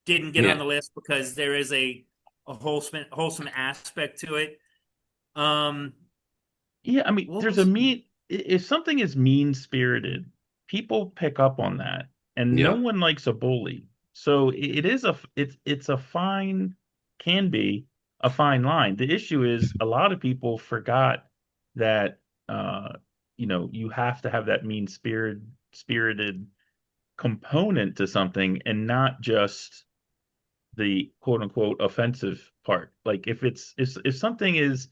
didn't get on yeah, the list because there is a wholesome aspect to it. Um, Yeah, I mean, what there's a was if something is mean-spirited, people pick up on that, and no yeah, one likes a bully. So it is it's a fine, can be a fine line. The issue is a lot of people forgot that you have to have that spirited component to something and not just the quote unquote offensive part. Like if something is,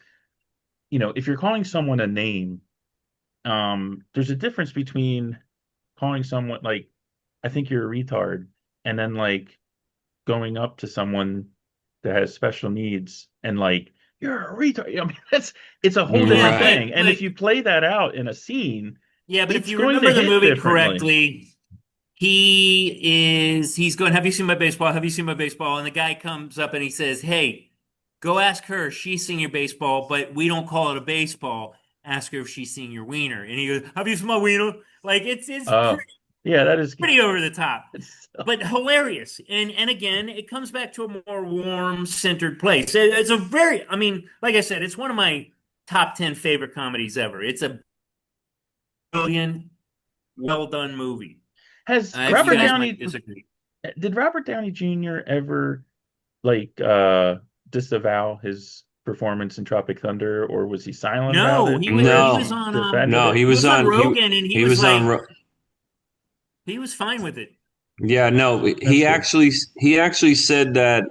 if you're calling someone a name, there's a difference between calling someone like, I think you're a retard, and then like going up to someone that has special needs and like, you're a retard. I mean, it's a whole yeah, different right. thing. And if you play that out in a scene, but if it's you going to remember the hit movie differently. correctly, he's going, have you seen my baseball? Have you seen my baseball? And the guy comes up and he says, hey, go ask her if she's seen your baseball, but we don't call it a baseball. Ask her if she's seen your wiener. And he goes, have you seen my wiener? Like it's Oh, yeah, that is pretty over the top, it's but hilarious. And again, it comes back to a more warm, centered place. It's a very, I mean, like I said, it's one of my top 10 favorite comedies ever. It's a brilliant, well done movie. has If you Robert guys might Downey disagree. did Robert Downey Jr. ever like disavow his performance in Tropic Thunder, or was he silent about No, it, or he has was No, he on defended no, it? he was on Rogan and he was on. he was fine with it. Yeah, no, That's good. he actually said that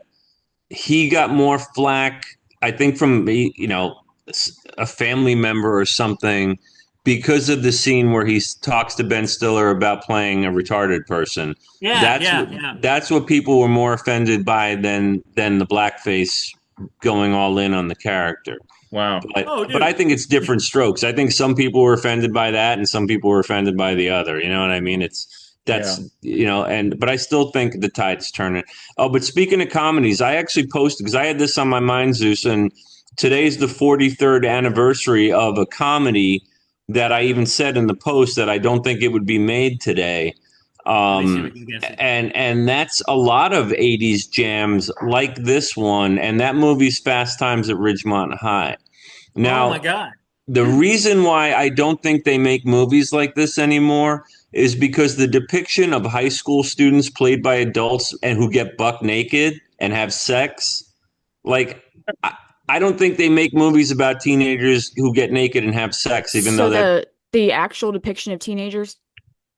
he got more flack, I think, from a family member or something because of the scene where he talks to Ben Stiller about playing a retarded person. Yeah, That's yeah, what yeah. that's what people were more offended by than the blackface going all in on the character. Wow. Oh, But I dude. think it's different strokes. I think some people were offended by that, and some people were offended by the other. You know what I mean? Yeah. But I still think the tide's turning. Oh, but speaking of comedies, I actually posted because I had this on my mind, Zeus, and today's the 43rd anniversary of a comedy that I even said in the post that I don't think it would be made today. Let me see if I can guess it. And that's a lot of 80s jams like this one, and that movie's Fast Times at Ridgemont High. Oh my Now, God. the reason why I don't think they make movies like this anymore is because the depiction of high school students played by adults and who get buck naked and have sex, like I, I don't think they make movies about teenagers who get naked and have sex, even though So that the actual depiction of teenagers.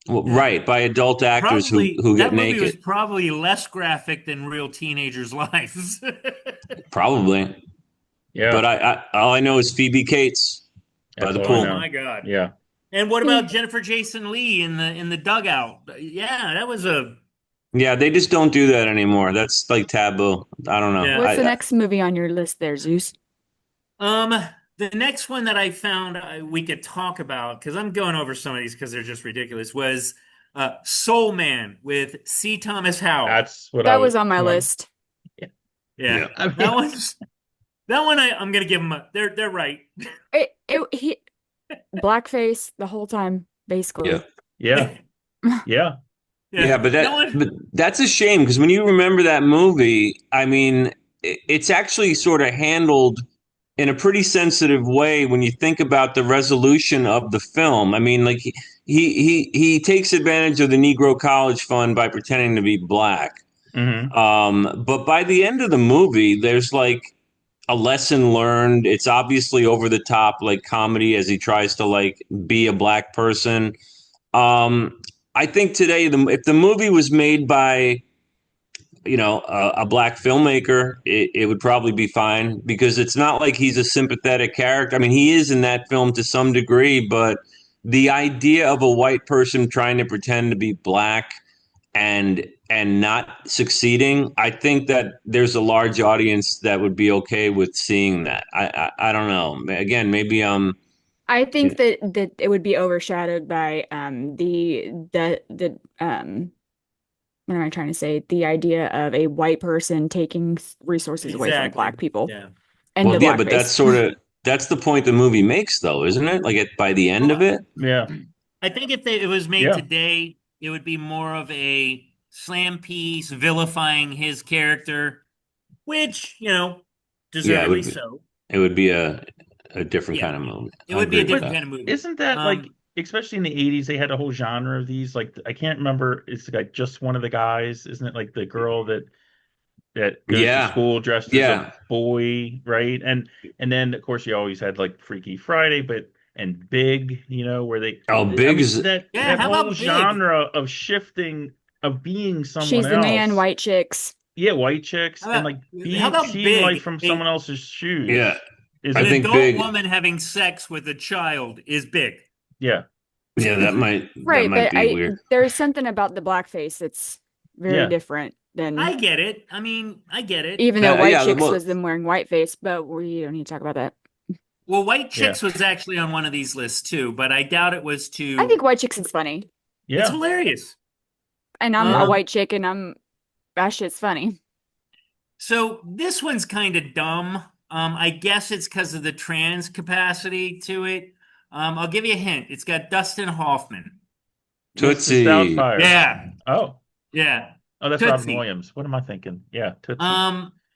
well, Yeah. right by adult actors Probably who get that movie was naked. probably less graphic than real teenagers' lives. Probably, Yeah, but I all I know is Phoebe Cates by that's the all I Oh pool. know. my God. Yeah. And what Yeah. about Jennifer Jason Leigh in the dugout? Yeah, that was a Yeah, they just don't do that anymore. That's like taboo. I don't know. yeah. What's the next movie on your list there, Zeus? Um, the next one that I found we could talk about because I'm going over some of these because they're just ridiculous was Soul Man with C. Thomas Howell. That's what I That was. was on my One. list. Yeah, Yeah. I that mean, one's that one I'm gonna give them. They're right. He blackface the whole time, Yeah. basically. yeah, yeah, Yeah, Yeah, but that one. that's a shame because when you remember that movie, I mean, it's actually sort of handled in a pretty sensitive way when you think about the resolution of the film. I mean, like he takes advantage of the Negro College Fund by pretending to be black. hmm But by the end of the movie, there's like a lesson learned. It's obviously over the top, like comedy as he tries to like be a black person. I think today, if the movie was made by a black filmmaker, it would probably be fine because it's not like he's a sympathetic character. I mean, he is in that film to some degree, but the idea of a white person trying to pretend to be black and not succeeding, I think that there's a large audience that would be okay with seeing that. I don't know. Again, maybe I think that it would be overshadowed by the what am I trying to say? The idea of a white person taking resources away from Exactly. black people Yeah. and the well, yeah, but blackface. that's the point the movie makes, though, isn't it? Like by the end of Well, it. yeah, I think if it was made yeah. today, it would be more of a slam piece vilifying his character, which, Yeah, deservedly so. it would be a different Yeah, kind of movie. it I would be agree a with different that. kind of movie. Isn't that like, especially in the 80s, they had a whole genre of these? Like, I can't remember. It's like just one of the guys, isn't it? Like the girl that goes to Yeah, school dressed as a yeah. boy, right? And then of course you always had like Freaky Friday, but and Big, where they, Oh, I mean Biggs. Yeah, that how whole about Big? genre of shifting of being someone She's the man, else. white chicks. Yeah, white chicks How and about like how being about seeing life Big? from someone else's Yeah, shoes is I An a think adult Big. woman having sex with a child is Big. yeah, Yeah, that Right, might but be weird. there's something about the blackface that's very yeah. different than I get it. I mean, I get it. even though white Yeah, chicks well, was them wearing whiteface, but we don't need to talk about that. Well, White Yeah. Chicks was actually on one of these lists too, but I doubt it was I to. think white chicks is funny. It's Yeah. hilarious. And I'm a Um, white chick and that shit's funny. so this one's kind of dumb. I guess it's because of the trans capacity to it. I'll give you a hint. It's got Dustin Hoffman. Mrs. Tootsie. Doubtfire. Yeah, Oh. yeah. Oh, that's Robin Tootsie. Williams. What am I thinking? Yeah, Tootsie.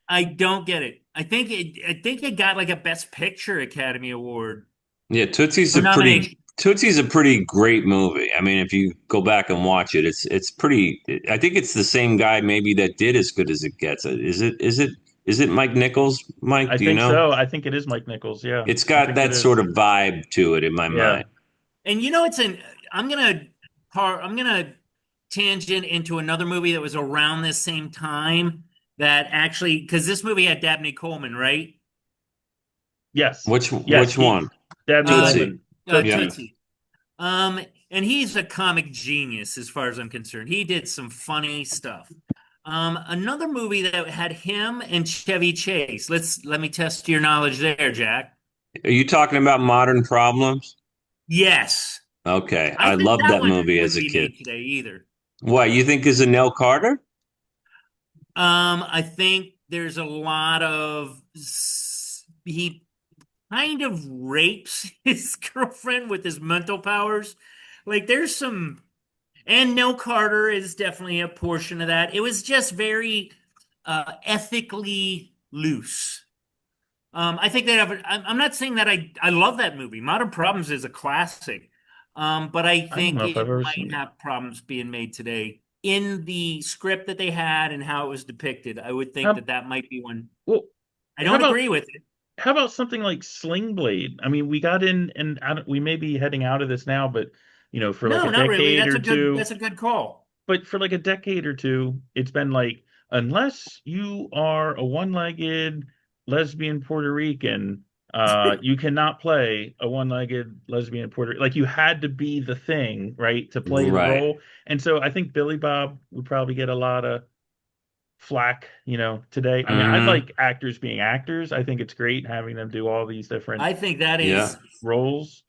I don't get it. I think it got like a Best Picture Academy Award Yeah, or nomination. Tootsie's a pretty great movie. I mean, if you go back and watch it, it's pretty. I think it's the same guy maybe that did As Good as It Gets. Is it Mike Nichols? Mike, I do you think know? so. I think it is Mike Nichols. Yeah, It's I got think it that sort is. of vibe to it in my Yeah. mind. And it's an. I'm gonna tangent into another movie that was around this same time that actually because this movie had Dabney Coleman, right? Yes. Yes, Which one? Dabney Tootsie. Coleman. Tootsie. Yeah. Tootsie. And he's a comic genius as far as I'm concerned. He did some funny stuff. Another movie that had him and Chevy Chase. Let me test your knowledge there, Jack. Are you talking about Modern Problems? Yes. Okay, I I think loved that that one movie as wouldn't a be kid. made today either. What you think is a Nell Carter? I think there's a lot of he kind of rapes his girlfriend with his mental powers. Like there's some, and No Carter is definitely a portion of that. It was just very ethically loose. I think they have. I'm not saying that I love that movie. Modern Problems is a classic, but I I don't think know if I've it ever might seen it. have problems being made today in the script that they had and how it was depicted. I would think How that that might be one. well? I How don't about agree with it. how about something like Sling Blade? I mean, we got in, and we may be heading out of this now, but for like No, a not really. decade That's or a good. two, That's a good call. but for like a decade or two, it's been like, unless you are a one-legged lesbian Puerto Rican, you cannot play a one-legged lesbian Puerto like you had to be the thing, right, to play the Right. role. And so I think Billy Bob would probably get a lot of flack, today. I mean, I Hmm. like actors being actors. I think it's great having them do all these different I think that Yeah. is. roles.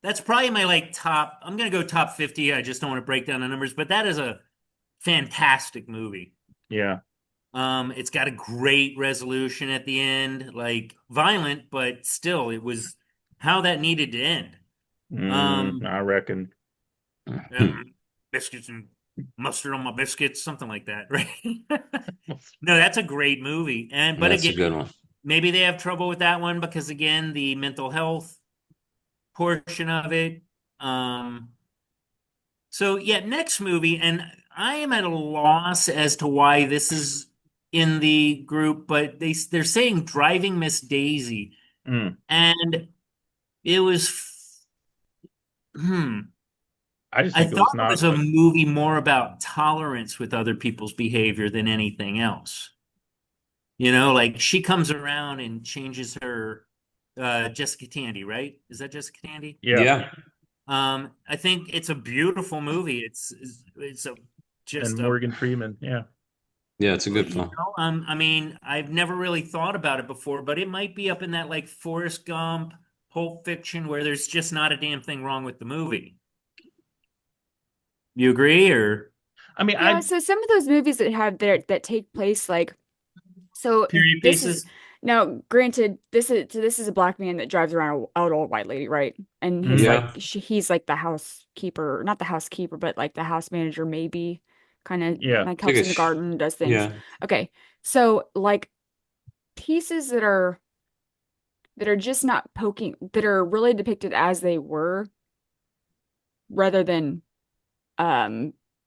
That's probably my like top. I'm gonna go top 50. I just don't want to break down the numbers, but that is a fantastic movie. Yeah. It's got a great resolution at the end, like violent, but still, it was how that needed to end. Um, I reckon. biscuits and mustard on my biscuits, something like that, right? No, that's a great movie. And but That's a again, good one. maybe they have trouble with that one because again, the mental health portion of it. Um, so yeah, next movie, and I am at a loss as to why this is in the group, but they're saying Driving Miss Daisy, Mm. and it was hmm. I just I think it thought was it was not a a. movie more about tolerance with other people's behavior than anything else. Like she comes around and changes her Jessica Tandy, right? Is that Jessica Tandy? Yeah. Yeah. I think it's a beautiful movie. It's a And just a Morgan Freeman. Yeah. Yeah, it's a good film. I mean, I've never really thought about it before, but it might be up in that like Forrest Gump, Pulp Fiction, where there's just not a damn thing wrong with the movie. You agree, or I mean, Yeah, so some of those movies that have there that take place like so period this is pieces? now granted this is a black man that drives around an old white lady, right? And his mhm. like Yeah. he's like the housekeeper, not the housekeeper, but like the house manager maybe kind of Yeah. like Like helps in the garden, does things. yeah. Okay. So like pieces that are just not poking that are really depicted as they were rather than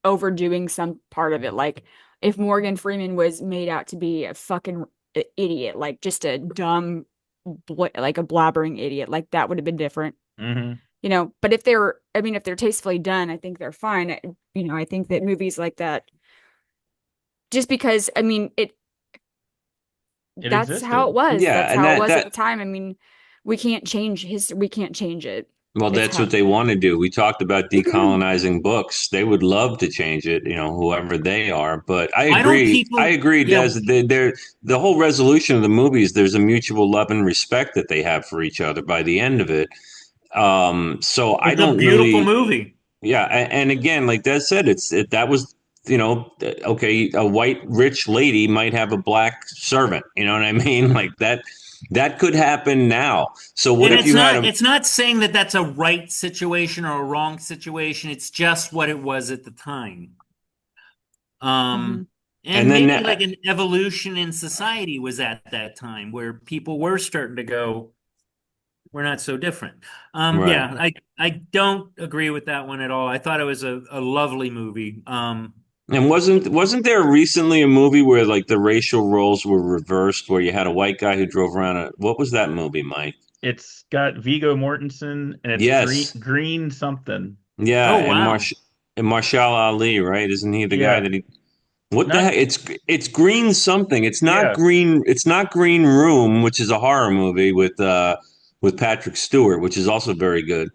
overdoing some part of it. Like if Morgan Freeman was made out to be a fucking idiot, like just a dumb like a blabbering idiot, like that would have been different. Hmm. But if they're tastefully done, I think they're fine. I think that movies like that just because It that's how it existed. was. Yeah, That's and how it that was at that the time. I mean, we can't change it. well, It's that's how what they want to do. We talked about decolonizing books. They would love to change it, whoever they are. But I Why don't agree. I people, agree, yeah, Des. The whole resolution of the movies. There's a mutual love and respect that they have for each other by the end of it. So I it's a don't beautiful really. movie. Yeah, and again, like Des said, that was okay. A white rich lady might have a black servant. You know what I mean? Like that could happen now. So what And if it's you had not a it's not saying that that's a right situation or a wrong situation. It's just what it was at the time. Mhm. and And then maybe like an evolution in society was at that time where people were starting to go, we're not so different. right. Yeah, I don't agree with that one at all. I thought it was a lovely movie. And wasn't there recently a movie where like the racial roles were reversed, where you had a white guy who drove around a what was that movie, Mike? It's got Viggo Mortensen and it's green Yes, green something. yeah, oh wow. And Marshall Ali, right? Isn't he the guy Yeah. that he? What the Not heck? It's green something. It's not yeah. green. It's not Green Room, which is a horror movie with Patrick Stewart, which is also very good.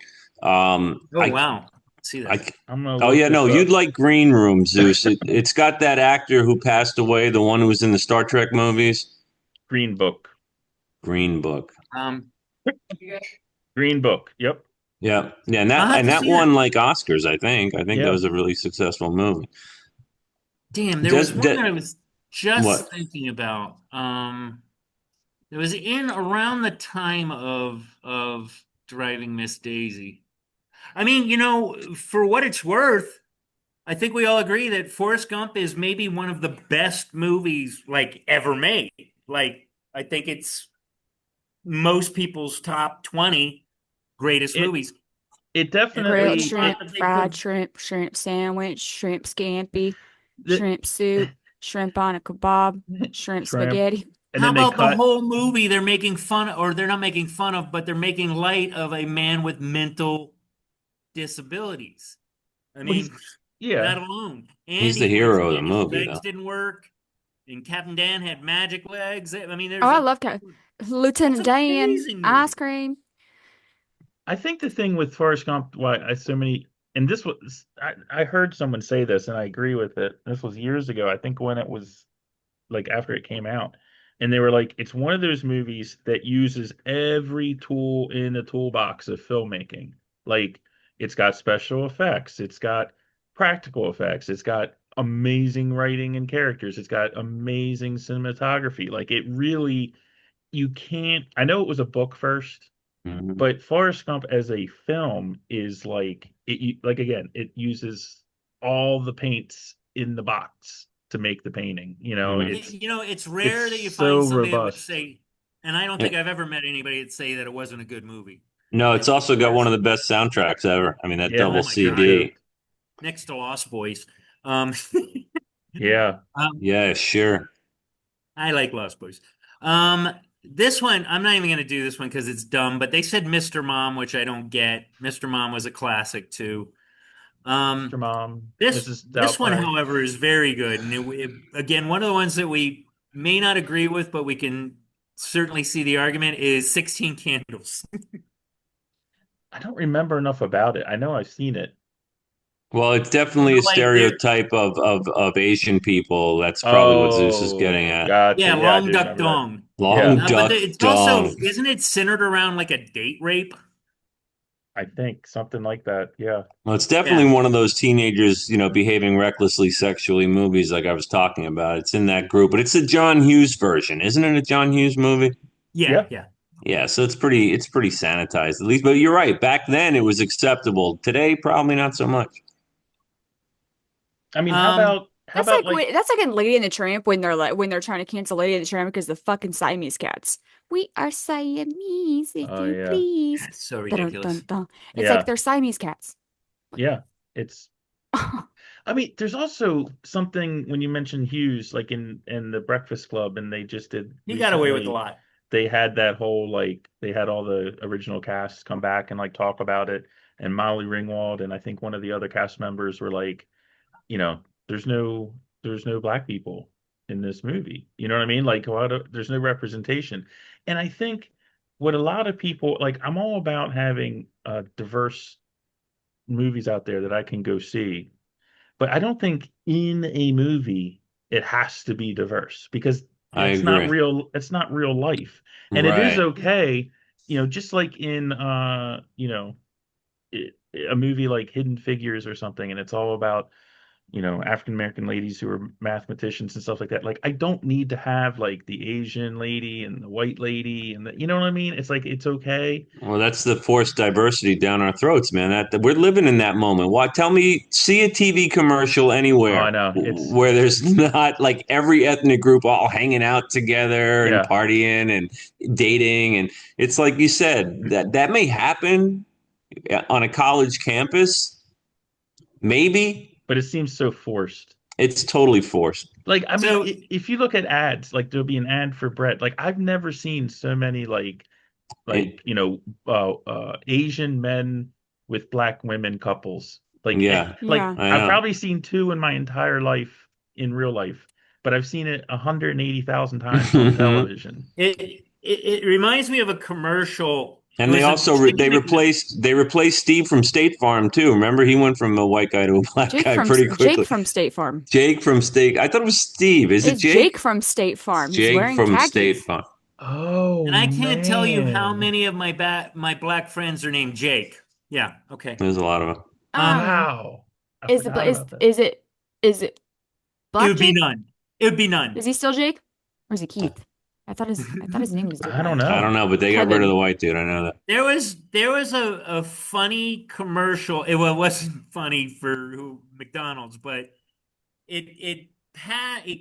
Oh wow. See that. I I'm gonna oh look yeah, no, this you'd up. like Green Room, Zeus. It's got that actor who passed away, the one who was in the Star Trek movies. Green Book. Green Book. Um Green Book. Yep. Yeah, yeah, and I'll that have and to that see that. won like Oscars. I think. I think that Yeah. was a really successful movie. Damn, there was Does one that that I was just what? thinking about. It was in around the time of Driving Miss Daisy. I mean, for what it's worth, I think we all agree that Forrest Gump is maybe one of the best movies like ever made. Like, I think it's most people's top 20 greatest It movies. it And there's Grilled a definitely lot shrimp, that they fried could. shrimp, shrimp sandwich, shrimp scampi, the shrimp soup, shrimp on a kebab, shrimp shrimp, spaghetti. and How then they about the cut. whole movie? They're making fun, or they're not making fun of, but they're making light of a man with mental disabilities. I Well, mean, he's yeah. that alone. He's the Andy was, hero of the Andy's movie, legs though. didn't work, and Captain Dan had magic legs. I mean, Oh, there's I a. love That's Lieutenant an Dan, amazing ice movie. cream. I think the thing with Forrest Gump, why I so many, and this was, I heard someone say this, and I agree with it. This was years ago. I think when it was like after it came out, and they were like, it's one of those movies that uses every tool in the toolbox of filmmaking. Like, it's got special effects, it's got practical effects, it's got amazing writing and characters, it's got amazing cinematography. Like, it really, you can't. I know it was a book first, Mhm. but Forrest Gump as a film is like like again, it uses all the paints in the box to make the painting. Mhm. It's It's rare that you find so somebody that would robust. say, and I don't think Yeah. I've ever met anybody that say that it wasn't a good movie. No, it's It's also got one Forrest. of the best soundtracks ever. I mean, that Yeah, Oh double my that's true God. too. CD. Next to Lost Boys. Um, Yeah, Yeah, sure. I like Lost Boys. Um, this one, I'm not even going to do this one because it's dumb, but they said Mr. Mom, which I don't get. Mr. Mom was a classic too. Mr. Um, Mom, this Mrs. this one, Doubtfire. however, is very good, and again, one of the ones that we may not agree with, but we can certainly see the argument is 16 Candles. I don't remember enough about it. I know I've seen it. Well, it's definitely a Like they're stereotype of Asian people. That's probably what Zeus is getting Oh, at. gotcha. Yeah, Yeah, I Long do Duck remember that. Dong. Yeah, Long But duck it's also, dong. isn't it centered around like a date rape? I think something like that. Yeah. Well, it's Yeah, definitely one of those teenagers, behaving recklessly sexually movies like I was talking about. It's in that group, but it's a John Hughes version, isn't it? A John Hughes movie? yeah, Yeah. yeah. Yeah, so it's pretty sanitized at least. But you're right. Back then it was acceptable. Today, probably not so much. I mean, how Um, about how about like That's like in Lady and the Tramp when they're trying to cancel Lady and the Tramp because the fucking Siamese cats. We are Siamese, if oh you yeah. please. that's so Dun, dun, ridiculous. dun. It's like Yeah. they're Siamese cats. Yeah. It's I mean, there's also something when you mention Hughes, like in the Breakfast Club, and they just did He got away with a recently. lot. They had that whole like they had all the original cast come back and like talk about it, and Molly Ringwald and I think one of the other cast members were like, you know, there's no there's no black people in this movie. You know what I mean? Like, there's no representation, and I think what a lot of people like, I'm all about having diverse movies out there that I can go see, but I don't think in a movie it has to be diverse because I agree. it's not real life. And it is Right. okay, just like in a movie like Hidden Figures or something, and it's all about African American ladies who are mathematicians and stuff like that. Like, I don't need to have like the Asian lady and the white lady and you know what I mean? It's like it's okay. Well, that's the forced diversity down our throats, man. That we're living in that moment. Why? Tell me, see a TV commercial Oh, I anywhere know. It's where there's not like every ethnic group all hanging out together and yeah, partying and dating, and it's like you said that may happen on a college campus, maybe. but it seems so forced. It's totally forced. Like, I mean, So if you look at ads, like there'll be an ad for bread. Like, I've never seen so many It, Asian men with black women couples. Like, yeah, like Yeah. I I've know. probably seen two in my entire life in real life, but I've seen it 180,000 times on television. it reminds me of a commercial. It And they was a also chicken McNugget. they replaced Steve from State Farm too. Remember, he went from a white guy to a black guy pretty Jake quickly. from State Farm. Jake from State. I thought it was Steve. Is it It's Jake Jake? from State Farm. He's Jake wearing from State khakis. Farm. Oh And I can't tell you how man. many of my black friends are named Jake. Yeah, okay. There's a lot of them. Um, Wow. I forgot about that. Is it it Black would be Jake? none. It would be none. Is he still Jake? Or is he Keith? I thought his name was I don't different. I know. don't know, but they got rid of Kevin. the white dude. I know that. There was a funny commercial. It wasn't funny for McDonald's, but it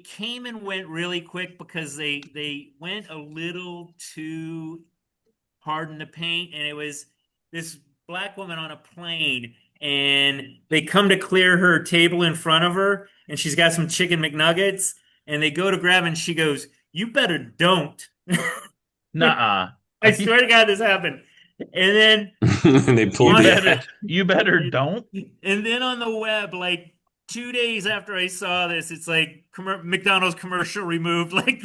came and went really quick because they went a little too hard in the paint, and it was this black woman on a plane, and they come to clear her table in front of her, and she's got some chicken McNuggets, and they go to grab, and she goes, "You better don't." Nuh-uh. I swear to God, this happened. And then And they You pulled on, the better, ad. you better don't. and then on the web, like 2 days after I saw this, it's like McDonald's commercial removed. Like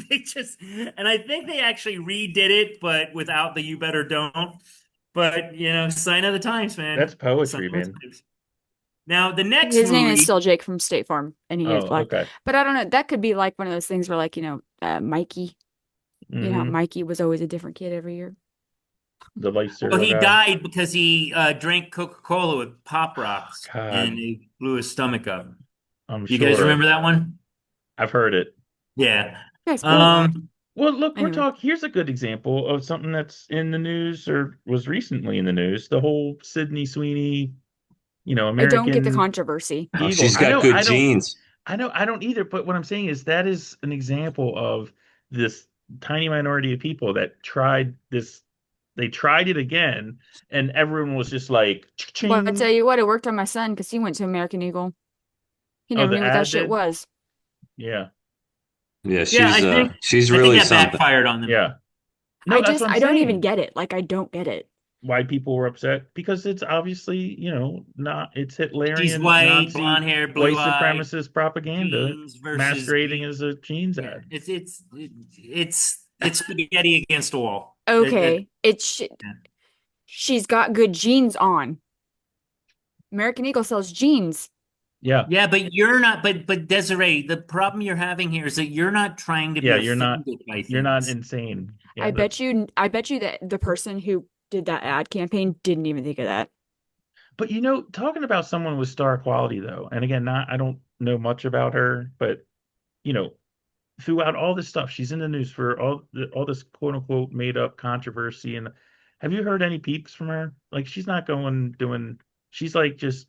and I think they actually redid it, but without the "you better don't." But sign of the times, man. That's Sign poetry, of the man. times. Now the next His name is movie, still Jake from State Farm, and he is Oh, black. okay. But I don't know. That could be like one of those things where, like, Mikey. You know, how Hmm. Mikey was always a different kid every year. The life well, cereal he guy. died because he drank Coca-Cola with Pop Rocks, and God, he blew his stomach up. I'm You guys sure. remember that one? I've heard it. Yeah. Guys, old. Um, Well, look, we're Anyway, talking. Here's a good example of something that's in the news or was recently in the news. The whole Sydney Sweeney, I don't get the American controversy. Oh, Eagle. she's got good genes. I don't either. But what I'm saying is that is an example of this tiny minority of people that tried this. They tried it again, and everyone was just like, Well, I tell ching. you what, it worked on my son because he went to American Eagle. He Oh, never the knew what that ad shit did? was. Yeah, Yeah, yeah, she's I think really that something. backfired on them. yeah. No, that's what I'm I don't even saying. get it. Like, I don't get it. Why people were upset because it's obviously not it's She's Hitlerian white, blonde Nazi hair, white blue eye, supremacist propaganda jeans versus masquerading jeans. as a jeans Yeah, ad. it's spaghetti against the wall. Okay, she's got good jeans on. American Eagle sells jeans. Yeah, Yeah, but you're not. But Desiree, the problem you're having here is that you're not trying to be yeah, offended by you're not things. insane. Yeah, I bet that's you that the person who did that ad campaign didn't even think of that. but talking about someone with star quality though, and again, not I don't know much about her, but you know, throughout all this stuff, she's in the news for all this quote unquote made up controversy. And have you heard any peeps from her? Like she's not going doing. She's like just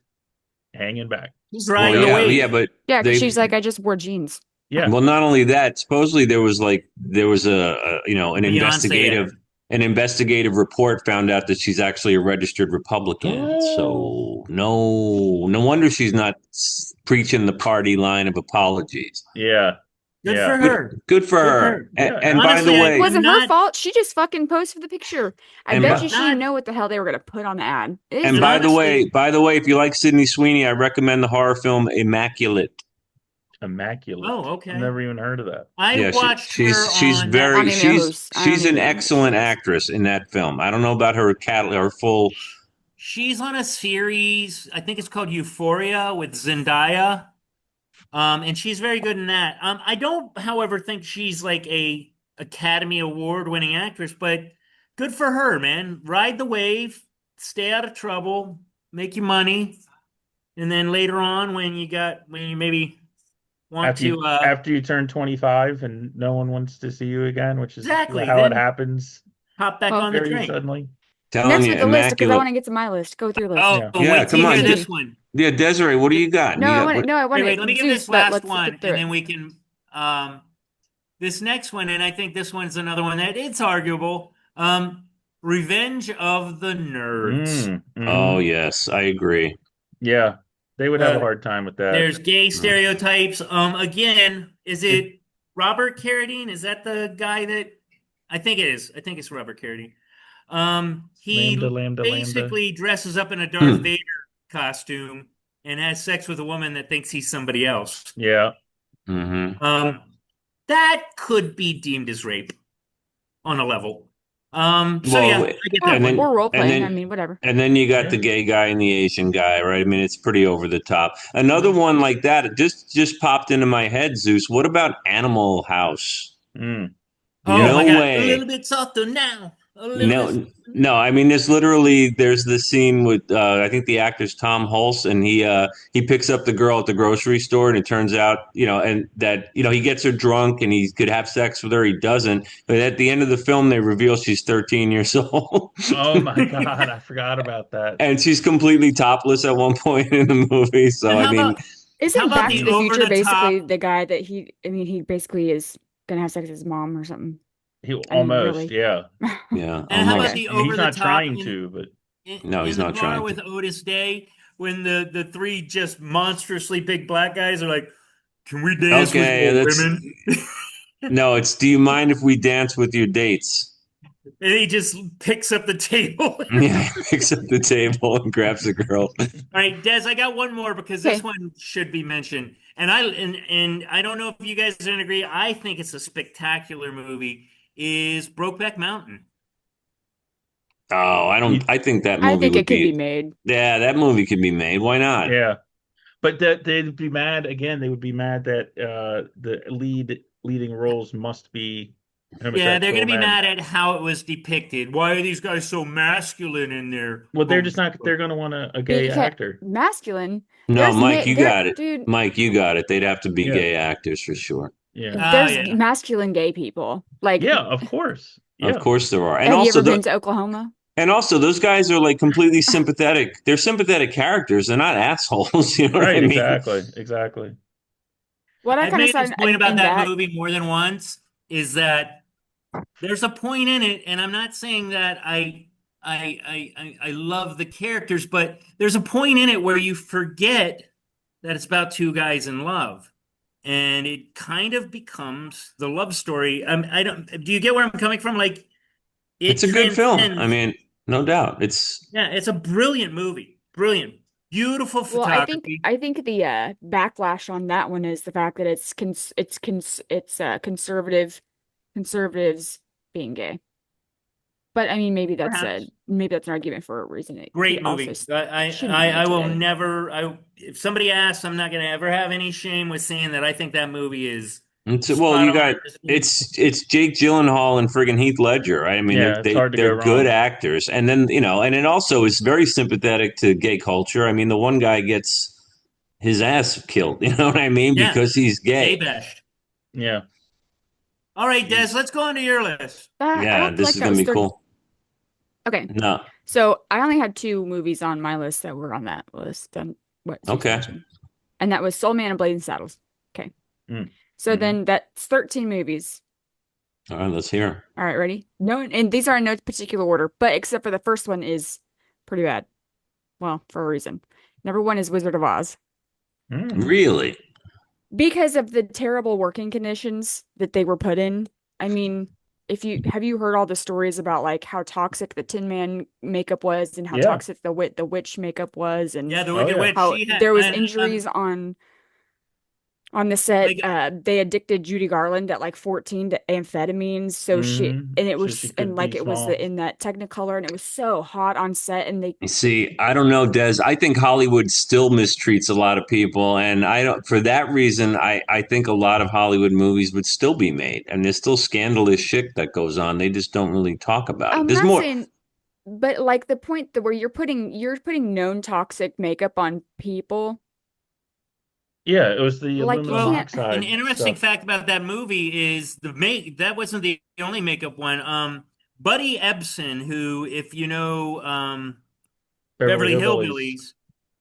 hanging back. He's Well, riding the yeah, wave. but Yeah, because they she's like, I just wore jeans. Yeah, well, not only that, supposedly there was A Beyonce ad. an investigative report found out that she's actually a registered Republican. So no wonder she's not preaching the party line of apologies. yeah, Good for yeah, her. Good for Good for her. her. yeah. And by the Honestly, I It way, would wasn't her not. fault. She just fucking posted the picture. I and bet by, you It's she didn't not. know what the hell they were going to put on the ad. It is and And by different. the way, honestly, if you like Sydney Sweeney, I recommend the horror film Immaculate. Immaculate. oh, okay. Never even heard of that. I Yeah, watched her on I don't very that. even know I don't she's an even know who she excellent is. actress in that film. I don't know about her full. She's on a series. I think it's called Euphoria with Zendaya. And she's very good in that. I don't, however, think she's like a Academy Award winning actress, but good for her, man. Ride the wave, stay out of trouble, make your money, and then later on, when you maybe want After you to, after you turn 25 and no one wants to see you again, which is exactly, how it then happens hop back Well, on the very train. suddenly. Telling next you, with the list because I Immaculate. want to get to my list. Go with your list. Oh, Yeah. Yeah, wait till come you on. hear Continue. this one. Yeah, Desiree, what do you got? No, You I got want it. what? No, I want Wait, let me it. give Zeus, this but last let's one, get through and it. then we can, this next one, and I think this one's another one that it's arguable. Revenge of the Nerds. Oh Hmm. yes, I agree. Yeah, they would have a Uh, hard time with that. there's gay stereotypes. Again, is it Robert Carradine? Is that the guy that I think it is? I think it's Robert Carradine. Lambda, He lambda, lambda. basically dresses up in a Darth Vader costume and has sex with a woman that thinks he's somebody else. Yeah. Hmm. Um, that could be deemed as rape on a level. So yeah, Well, I get that and one. Or role and playing. I then mean, whatever. and then you got Yeah. the gay guy and the Asian guy, right? I mean, it's pretty over the top. Another one like that it just popped into my head, Zeus. What about Animal House? Mm. Oh Yeah. my No God, a little way. bit softer now. No, no. I mean, there's this scene with I think the actor's Tom Hulce, and he picks up the girl at the grocery store, and it turns out and that he gets her drunk, and he could have sex with her. He doesn't, but at the end of the film, they reveal she's 13 years old, Oh my God, I forgot about that. and she's completely topless at one point in the movie. So And I how mean, about how Isn't about Back to the the over Future the top? basically the guy that he basically is gonna have sex with his mom or something? He I mean, almost, really? yeah. yeah, And how about Okay. almost. the I mean, over he's the not top trying to, but No, in he's the not bar trying with to. Otis Day when the three just monstrously big black guys are like, "Can we dance with Okay, your that's women?" no. It's do you mind if we dance with your dates? And he just picks up the table. Yeah, he picks up the table and grabs the girl. All right, Des, I got one more because this Okay. one should be mentioned. And I don't know if you guys don't agree. I think it's a spectacular movie. Is Brokeback Mountain. Oh, you, I think that I movie think would it could be be. made. Yeah, that movie could be made. Why not? yeah. But that they'd be mad again. They would be mad that the leading roles must be Yeah, they're homosexual gonna be men. mad at how it was depicted. Why are these guys so masculine in their Well, they're just not. homosexual? They're going to want a gay Because actor. masculine. No, Mike, you There, got it. dude. Mike, you got it. They'd have to be Yeah, gay actors for sure. yeah, Oh There's yeah. masculine gay people. Like, yeah. Of course. Of Yeah. course there are. have you ever been to Oklahoma? And also those guys are like completely sympathetic. They're sympathetic characters. They're not assholes, you know what I Right. mean? Exactly. Exactly. What I I've kind of made saw this point about in that that. movie more than once is that there's a point in it, and I'm not saying that I love the characters, but there's a point in it where you forget that it's about two guys in love. And it kind of becomes the love story. I don't, do you get where I'm coming from? Like it It's a good film. I transcends. mean, no doubt. It's Yeah, it's a brilliant movie. Brilliant. Beautiful Well, photography. I think the backlash on that one is the fact that it's conservatives being gay. But I mean, Perhaps. maybe that's an argument for a reason Great it also movie. shouldn't be made I will today. never if somebody asks, I'm not gonna ever have any shame with saying that I think that movie is well, spot you on got at this point. it's Jake Gyllenhaal and friggin' Heath Ledger, right? I mean, Yeah. It's hard to go they're good wrong. actors, and then and it also is very sympathetic to gay culture. I mean, the one guy gets his ass killed, you know what I mean, Yeah, because he's gay gay. bashed. Yeah. All right, Des, let's go on to your list. I Yeah, don't feel this like is that gonna was be 30. cool. Okay. No, So I only had two movies on my list that were on that list, what Zeus okay, mentioned. And that was Soul Man and Blazing Saddles. Okay. Mm. So Mhm. then that's 13 movies. all right, let's hear. All right, ready? No, and these are in no particular order, but except for the first one is pretty bad. Well, for a reason. Number one is Wizard of Oz. Mm. Really? Because of the terrible working conditions that they were put in. I mean, if you have you heard all the stories about like how toxic the Tin Man makeup was and how Yeah. toxic the witch makeup was and Yeah, the Oh Wicked yeah. Witch. how She had there was injuries on the they set. got, They addicted Judy Garland at like 14 to amphetamines. So So she could be it was small. in that Technicolor and it was so hot on set and they You see, I don't know, Des. I think Hollywood still mistreats a lot of people, and I don't. For that reason, I think a lot of Hollywood movies would still be made, and there's still scandalous shit that goes on. They just don't really talk about it. I'm There's not more. saying, but like the point that where you're putting known toxic makeup on people, Yeah, it was the like you aluminum well, can't. an oxide interesting stuff. fact about that movie is that wasn't the only makeup one. Buddy Ebsen, who, if you know, Beverly Beverly Hillbillies. Hillbillies,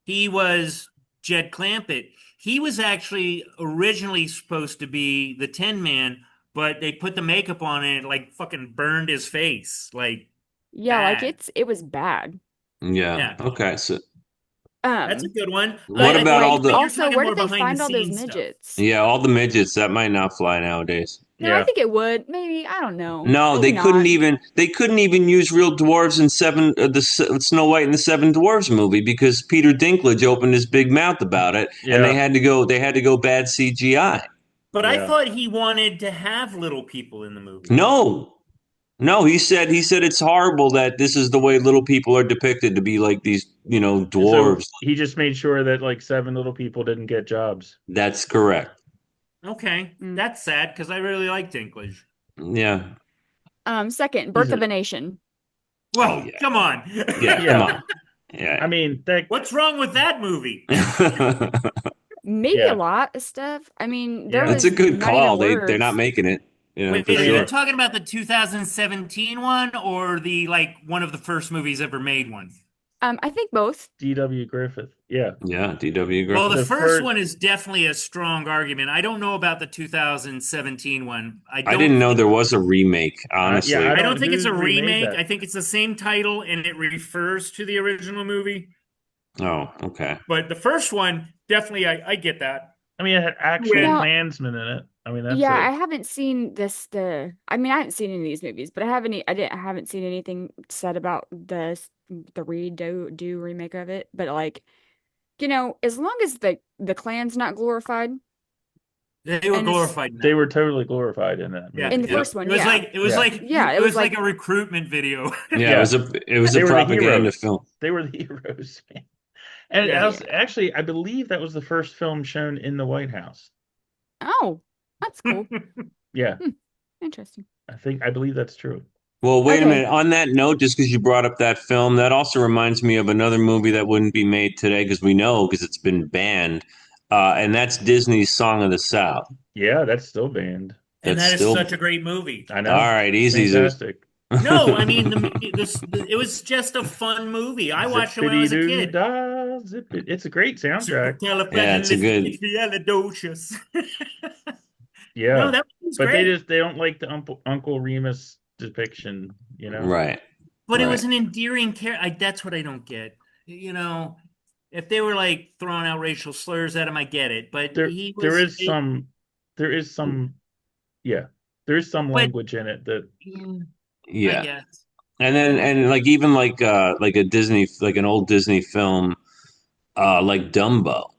he was Jed Clampett. He was actually originally supposed to be the Tin Man, but they put the makeup on and it like fucking burned his face, like Yeah, like bad. it was bad. Yeah. Yeah, Okay. So, that's a Um, good one. what but about all like But the? you're also, talking where more did they behind the find all those scenes stuff. midgets? Yeah, all the midgets that might not fly nowadays. No, I Yeah. think it would. Maybe, I don't know. No, Maybe not. they couldn't even use real dwarves in Snow White and the Seven Dwarves movie because Peter Dinklage opened his big mouth about it, and Yeah. they had to go bad CGI. But I Yeah. thought he wanted to have little people in the movie. No, no, he said it's horrible that this is the way little people are depicted to be like these, So dwarves. he just made sure that like seven little people didn't get jobs. That's correct. Okay, Mm. that's sad because I really like Dinklage. Yeah. Second, He's Birth of a a Nation. Oh Whoa, yeah, come on. yeah. Come Yeah. on. I Yeah. mean, that, What's wrong with that movie? Maybe a yeah, lot of stuff. I mean, there yeah. It's a was good not even call. They're not words. making it, Wait, for I are mean, you sure. talking about the 2017 one or the like one of the first movies ever made one? I think both. D.W. Griffith. Yeah. Yeah, D.W. Well, the Griffith. The first first, one is definitely a strong argument. I don't know about the 2017 one. I didn't know there was a remake, yeah, I honestly. I don't don't, think it's who a remade remake. that? I think it's the same title and it refers to the original movie. Oh, okay. But the first one, definitely, I get that. I mean, it had actual When Now, Klansmen in it. I mean, that's yeah, a, I haven't seen I mean, I haven't seen any of these movies, but I haven't seen anything said about the redo remake of it. But like, as long as the clan's not glorified, they were and it's glorified in they that were one. totally glorified in that Yeah. in the movie. Yep. first one, yeah, Yeah. yeah, It it was was like like, a recruitment video. Yeah, Yeah. it was a They were the propaganda heroes. film. They were the heroes, man. And Yeah. else, yeah. actually, I believe that was the first film shown in the White House. Oh, that's cool. Yeah, Hmm, interesting. I believe that's true. Well, wait a Okay. minute. On that note, just because you brought up that film, that also reminds me of another movie that wouldn't be made today because we know because it's been banned, and that's Disney's Song of the South. Yeah, that's still banned. And That's that is still such a great movie. I all know. right. It's Easy, Zeus. fantastic. No, I mean it was just a fun movie. I watched it when I Zippity was a doo kid. dah, zip it. It's a great soundtrack. Yeah, it's a good. Supercalifragilisticexpialidocious. No, Yeah, that was but great. they don't like the Uncle Remus depiction. Right, But it right. was an endearing character. That's what I don't get. If they were like throwing out racial slurs at him, I get it. But he There was, is some there is some yeah there is some but language in it that yeah, I Yeah, guess. and then and like even like a Disney like an old Disney film like Dumbo.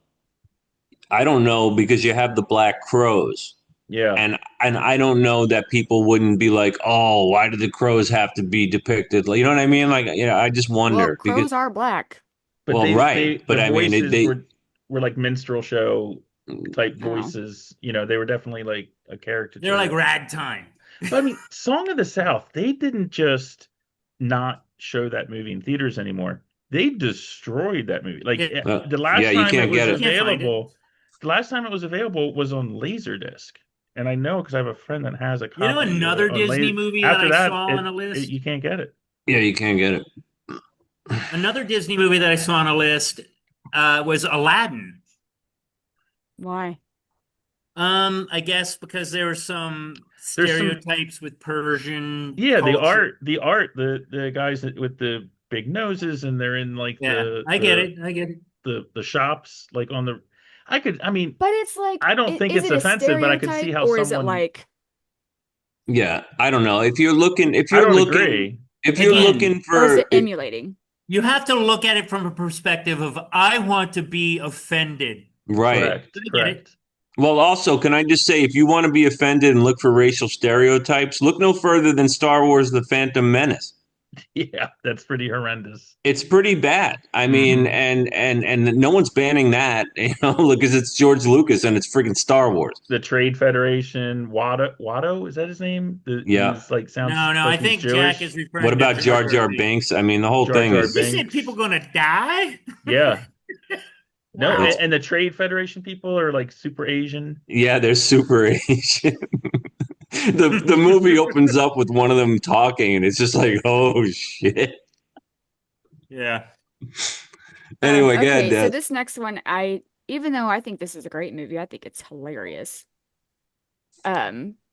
I don't know because you have the Black Crows. yeah. And I don't know that people wouldn't be like, oh, why do the crows have to be depicted? Like, you know what I mean? Like, I just Well, wonder because, crows are black. But well, right, the but I mean, voices they, were like minstrel show type Oh. voices. They were definitely like a They're like caricature. ragtime. But I mean, Song of the South, they didn't just not show that movie in theaters anymore. They destroyed that movie. Like Yeah, the yeah, last you time it can't was get you it. can't find it. available, the last time it was available was on Laserdisc. And I know because I have a friend that has a You know copy of it another on Disney laser. movie that After I that, saw on a list? you can't get it. Yeah, you can't get it. Another Disney movie that I saw on a list was Aladdin. Why? I guess because there were some There's some stereotypes with Persian Yeah, culture. the guys with the big noses, and they're in like Yeah, I get it. I get it. the shops, like on the. I mean, But it's like, I don't think is it's it a offensive, but I could see stereotype how or is it someone. like, Yeah, I don't know. I don't agree. If you're Again, looking or is for, it emulating? you have to look at it from a perspective of I want to be offended. right. Correct, I get it. correct. Well, also, can I just say, if you want to be offended and look for racial stereotypes, look no further than Star Wars: The Phantom Menace. Yeah, that's pretty horrendous. It's pretty bad. I mean, Mhm. and no one's banning that, because it's George Lucas and it's freaking Star Wars. The Trade Federation, Watto, is that his name? Yeah. He's like sounds No, I like he's think Jack Jewish. is What referring to about Jar Jar Jar Jar Binks. Binks? I mean, the whole Jar thing Jar You is said people Binks. gonna die? Yeah. No, it's Wow. and the Trade Federation people are like super Asian. yeah, they're super Asian. The movie opens up with one of them talking, and it's just like, oh shit. Yeah. Anyway, go ahead, Okay, so Des. this next one, even though I think this is a great movie, I think it's hilarious.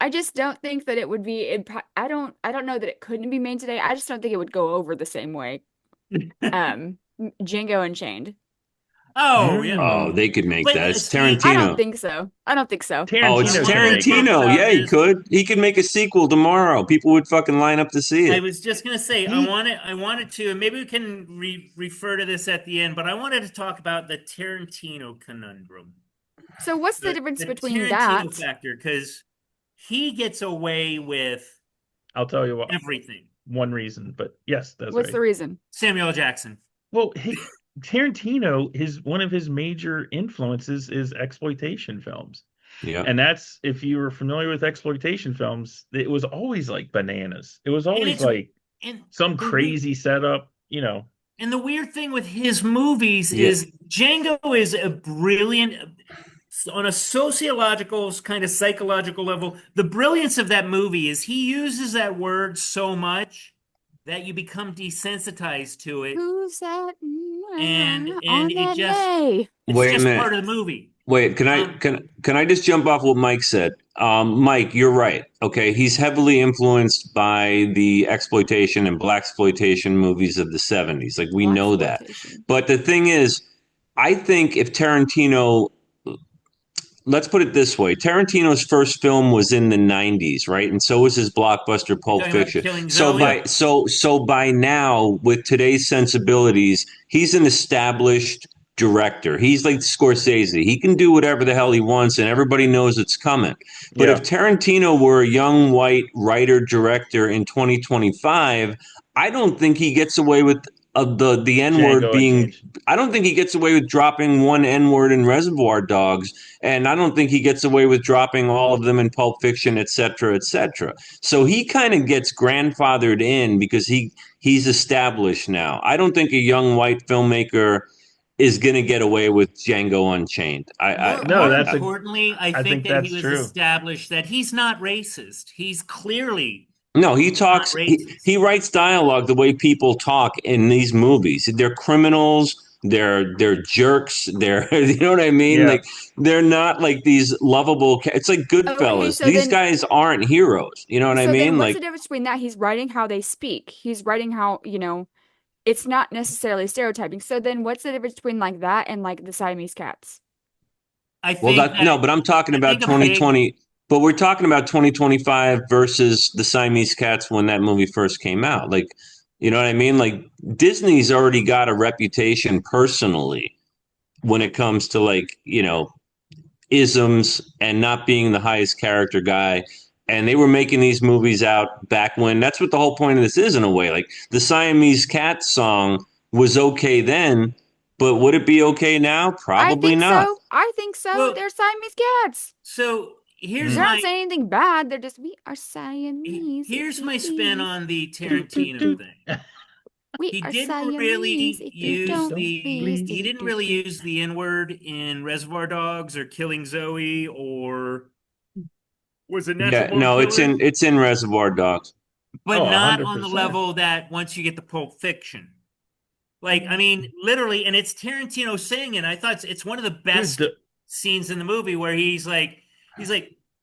I just don't think that it would be, I don't know that it couldn't be made today. I just don't think it would go over the same way. Django Unchained. Oh, yeah. Oh, Mm. they could make But that. It's see, I don't Tarantino. think so. I don't think so. Oh, it's I Tarantino can wanted to make it. talk Tarantino. about Yeah, he this. could. He could make a sequel tomorrow. People would fucking line up to see I it. was just gonna say He I wanted to, and maybe we can refer to this at the end, but I wanted to talk about the Tarantino conundrum, So what's the difference the between Tarantino that? factor, because he gets away with I'll tell you what, everything. one reason, but yes, that's What's right. the reason? Samuel L. Jackson. Well, Tarantino, one of his major influences is exploitation films. Yeah. And if you were familiar with exploitation films, it was always like bananas. It was And always like and some the we- crazy setup, and the weird thing with his movies Yeah. is Django is a brilliant on a sociological kind of psychological level. The brilliance of that movie is he uses that word so much that you become desensitized to it, Who's that and on it that just lay? it's Wait a just minute. part of the movie. Wait, Um, can I just jump off what Mike said? Mike, you're right. Okay, he's heavily influenced by the exploitation and black exploitation movies of the '70s. Like we Black know that. exploitation. But the thing is, I think if Tarantino, let's put it this way, Tarantino's first film was in the '90s, right? And so was his blockbuster you're Pulp talking about Fiction. Killing So Zoe? by so by now, with today's sensibilities, he's an established director. He's like Scorsese. He can do whatever the hell he wants, and everybody knows it's coming. But if yeah. Tarantino were a young white writer director in 2025, I don't think he gets away with the N word Django being. Unchained. I don't think he gets away with dropping one N word in Reservoir Dogs, and I don't think he gets away with dropping all of them in Pulp Fiction, et cetera, et cetera. So he kind of gets grandfathered in because he's established now. I don't think a young white filmmaker is going to get away with Django Unchained. No, More that's importantly, I I think think that he that's was true. established that he's not racist. He's clearly No, he not talks. racist. He writes dialogue the way people talk in these movies. They're criminals. They're jerks. They're you know what I mean. Yeah. Like they're not like these lovable. It's like Okay, Goodfellas. These guys aren't heroes. You know what I so then mean? what's Like the difference between that? He's writing how they speak. He's writing how, it's not necessarily stereotyping. So then what's the difference between like that and like the Siamese cats? I well, think that that no, but I'm talking I about think a big 2020. But we're talking about 2025 versus the Siamese Cats when that movie first came out. Like, you know what I mean? Like Disney's already got a reputation personally when it comes to like isms and not being the highest character guy. And they were making these movies out back when that's what the whole point of this is in a way. Like the Siamese Cat song was okay then, but would it be okay now? I Probably think not. so. I think so. well. They're Siamese cats. So here's They're Mm. not my saying anything bad. They're just, we are Siamese, if here's you my spin please. on the Do, do, Tarantino do. thing. We He are didn't Siamese, really if you If you use don't don't please. he please. didn't really use the N word in Reservoir Dogs or Killing Zoe or was it Natural Yeah, Born no, it's Killers? in Reservoir Dogs. But Oh, not on the 100%. level that once you get to Pulp Fiction. Like, I mean, literally, and it's Tarantino saying it. I thought it's one of the Dude, best scenes in the movie where he's like,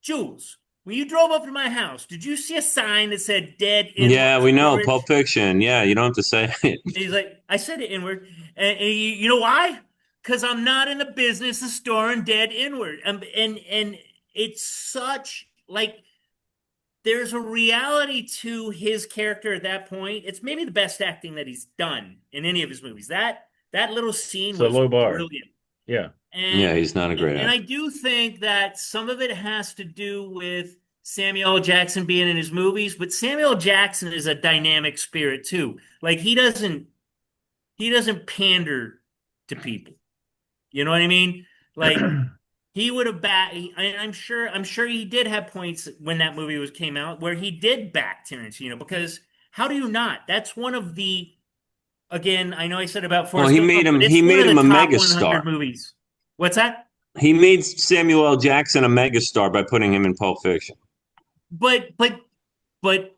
Jules, when you drove up to my house, did you see a sign that said dead inward Yeah, we know Pulp storage? Fiction. Yeah, you don't have to say it. And he's like, I said it inward. And you know why? Because I'm not in the business of storing dead inward. And it's such like there's a reality to his character at that point. It's maybe the best acting that he's done in any of his movies. That little scene it's a was low bar. brilliant. Yeah. Yeah, And he's not a great and I actor. do think that some of it has to do with Samuel L. Jackson being in his movies, but Samuel L. Jackson is a dynamic spirit too. Like he doesn't pander to people. You know what I mean? Like he would have I'm sure he did have points when that movie was came out where he did back Tarantino because how do you not? That's one of the again, I know I said about Well, Forrest Gump, but he it's one made of the him a top megastar. 100 movies. What's that? He made Samuel L. Jackson a megastar by putting him in Pulp Fiction. But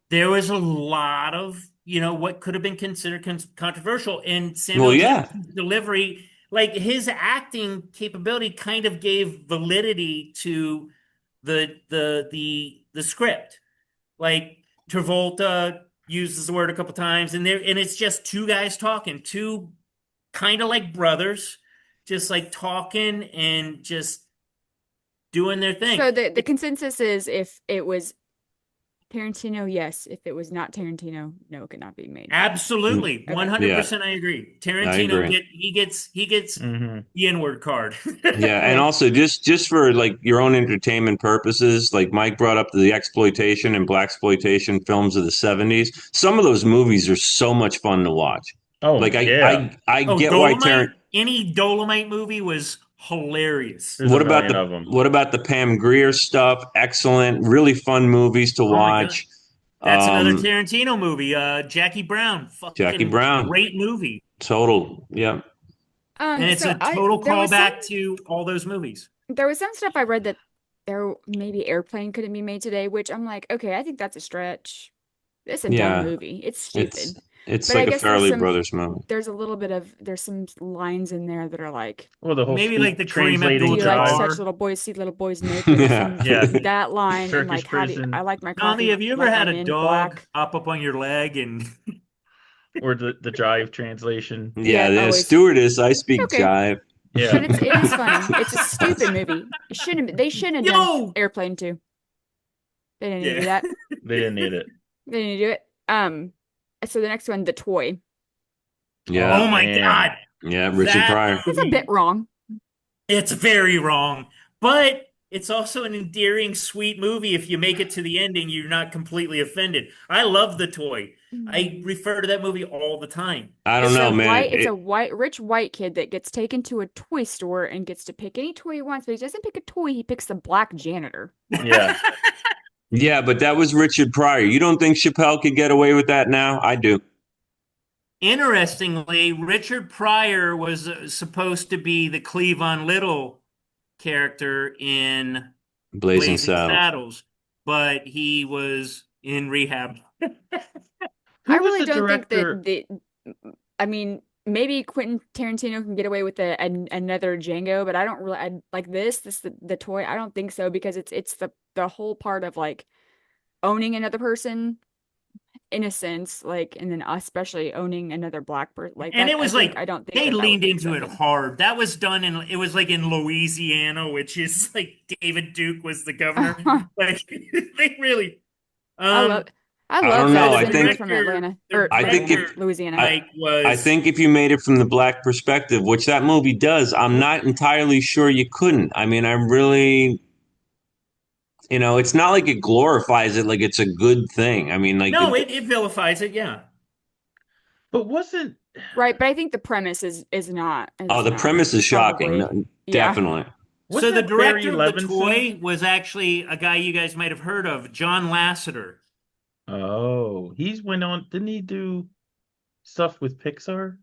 there was a lot of what could have been considered controversial, and Well, Samuel yeah, Jackson's delivery, like his acting capability, kind of gave validity to the script. Like Travolta uses the word a couple times, and it's just two guys talking, two kind of like brothers, just like talking and just doing their thing. So the consensus is if it was Tarantino, yes. If it was not Tarantino, no, it could not be made. Absolutely, Okay. 100%. I agree. I Tarantino agree. he gets Hmm. the N-word card. Yeah, and Okay. also just for like your own entertainment purposes, like Mike brought up the exploitation and black exploitation films of the '70s. Some of those movies are so much fun to watch. Oh, Like yeah. I Oh, get why Dolomite. Tarant. Any Dolomite movie was hilarious. There's a million of them. What about the Pam Grier stuff? Excellent, really fun movies to Oh my God. watch. That's another Um, Tarantino movie. Jackie Brown, Jackie fucking Brown, great movie, total. Yeah. and it's So a I total callback to all those movies. there was some stuff I read that there maybe Airplane couldn't be made today, which I'm like, okay, I think that's a stretch. It's a dumb Yeah. movie. It's It's stupid. it's But like I a guess Farrelly Brothers movie. there's a little bit of there's some lines in there that are like, Well, the whole Maybe like speak the Kareem do translating you like to jive. touch Abdul-Jabbar. little boys, see little boys naked? And Yeah, that line and like Turkish how do I prison, like my Tommy, coffee have you ever like my had a men dog black? hop up on your leg and or the jive translation. Yeah, Yeah, the always. stewardess, I speak Okay. jive. But Yeah, it is funny. It's a stupid movie. They shouldn't have done yo? Airplane 2. They didn't need to do Yeah. that. they didn't need it. They didn't need to do it. So the next one, The Toy. Yeah. Oh Oh my man, God, Yeah, Richard that Pryor. That's a bit movie. wrong. It's very wrong, but it's also an endearing, sweet movie. If you make it to the ending, you're not completely offended. I love The Toy. I Mm. refer to that movie all the time. I don't It's know, a man. white, it's a white, rich white kid that gets taken to a toy store and gets to pick any toy he wants, but he doesn't pick a toy, he picks the black janitor. yeah. Yeah, but that was Richard Pryor. You don't think Chappelle could get away with that now? I do. Interestingly, Richard Pryor was supposed to be the Cleavon Little character in Blazing Blazing Saddles. Saddles, but he was in rehab. I Who was really the don't think director? I mean, maybe Quentin Tarantino can get away with another Django, but I don't really, like the toy. I don't think so because it's the whole part of like owning another person in a sense, like, and then especially owning another black person like And that. it was like I don't think they that would leaned be into it accepted. hard. That was done in it was like in Louisiana, which is like David Duke was the governor. Like they really I love um I I love don't so know. that I the think senator from director Atlanta the or I think Atlanta, if director Louisiana. I Mike I was think if you made it from the black perspective, which that movie does, I'm not entirely sure you couldn't. I mean, I really, it's not like it glorifies it like it's a good thing. I mean, like no, it vilifies it, yeah. But wasn't Right, but I think the premise oh, is the not premise is shocking. probably No, yeah. definitely. So wasn't the that Barry director of the Levinson? toy was actually a guy you guys might have heard of, John Lasseter. Oh, he's went on. Didn't he do stuff with Pixar?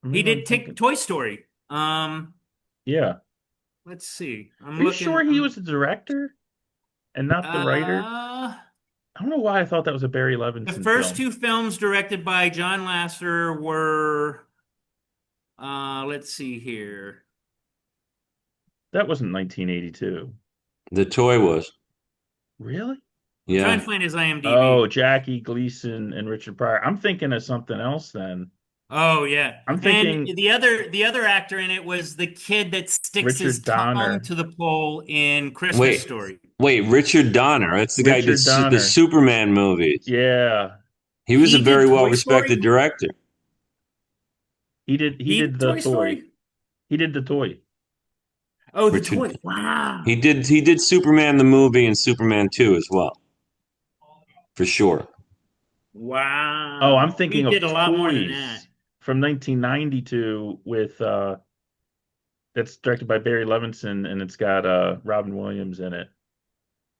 Or He maybe I'm did thinking. Toy Story. Yeah. Let's see. Are you sure he was the director and not the writer? Uh I don't know why I thought that was a Barry the Levinson first film. two films directed by John Lasseter were let's see here. That wasn't 1982. The toy was. Really? I'm trying Yeah. to find his IMDb. Oh, Jackie Gleason and Richard Pryor. I'm thinking of something else then. Oh yeah. I'm And thinking the other actor in it was the kid that sticks his Richard tongue Donner. to the pole in Christmas Wait, Story. wait, Richard Donner. That's the guy that Richard the Donner. Superman movies. Yeah. He was a He very did well Toy respected Story? director. He He did did the Toy toy. Story? He did the toy. Oh, the Richard toy. Wow. he did Superman the movie and Superman 2 as well, for sure. Oh, I'm Wow. He thinking of did a lot more than that. Toys from 1992 with that's directed by Barry Levinson and it's got Robin Williams in it.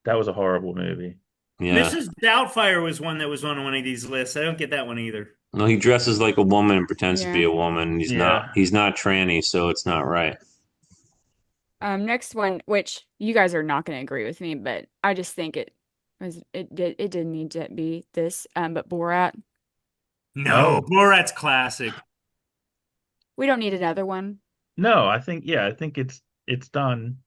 That was a horrible movie. Yeah. Mrs. Doubtfire was one that was on one of these lists. I don't get that one either. No, he dresses like a woman and pretends to be Yeah. a woman. He's not. Yeah. He's not tranny, so it's not right. Next one, which you guys are not going to agree with me, but I just think it didn't need to be this. But Borat, No, Borat's classic. we don't need another one. No, I think it's done.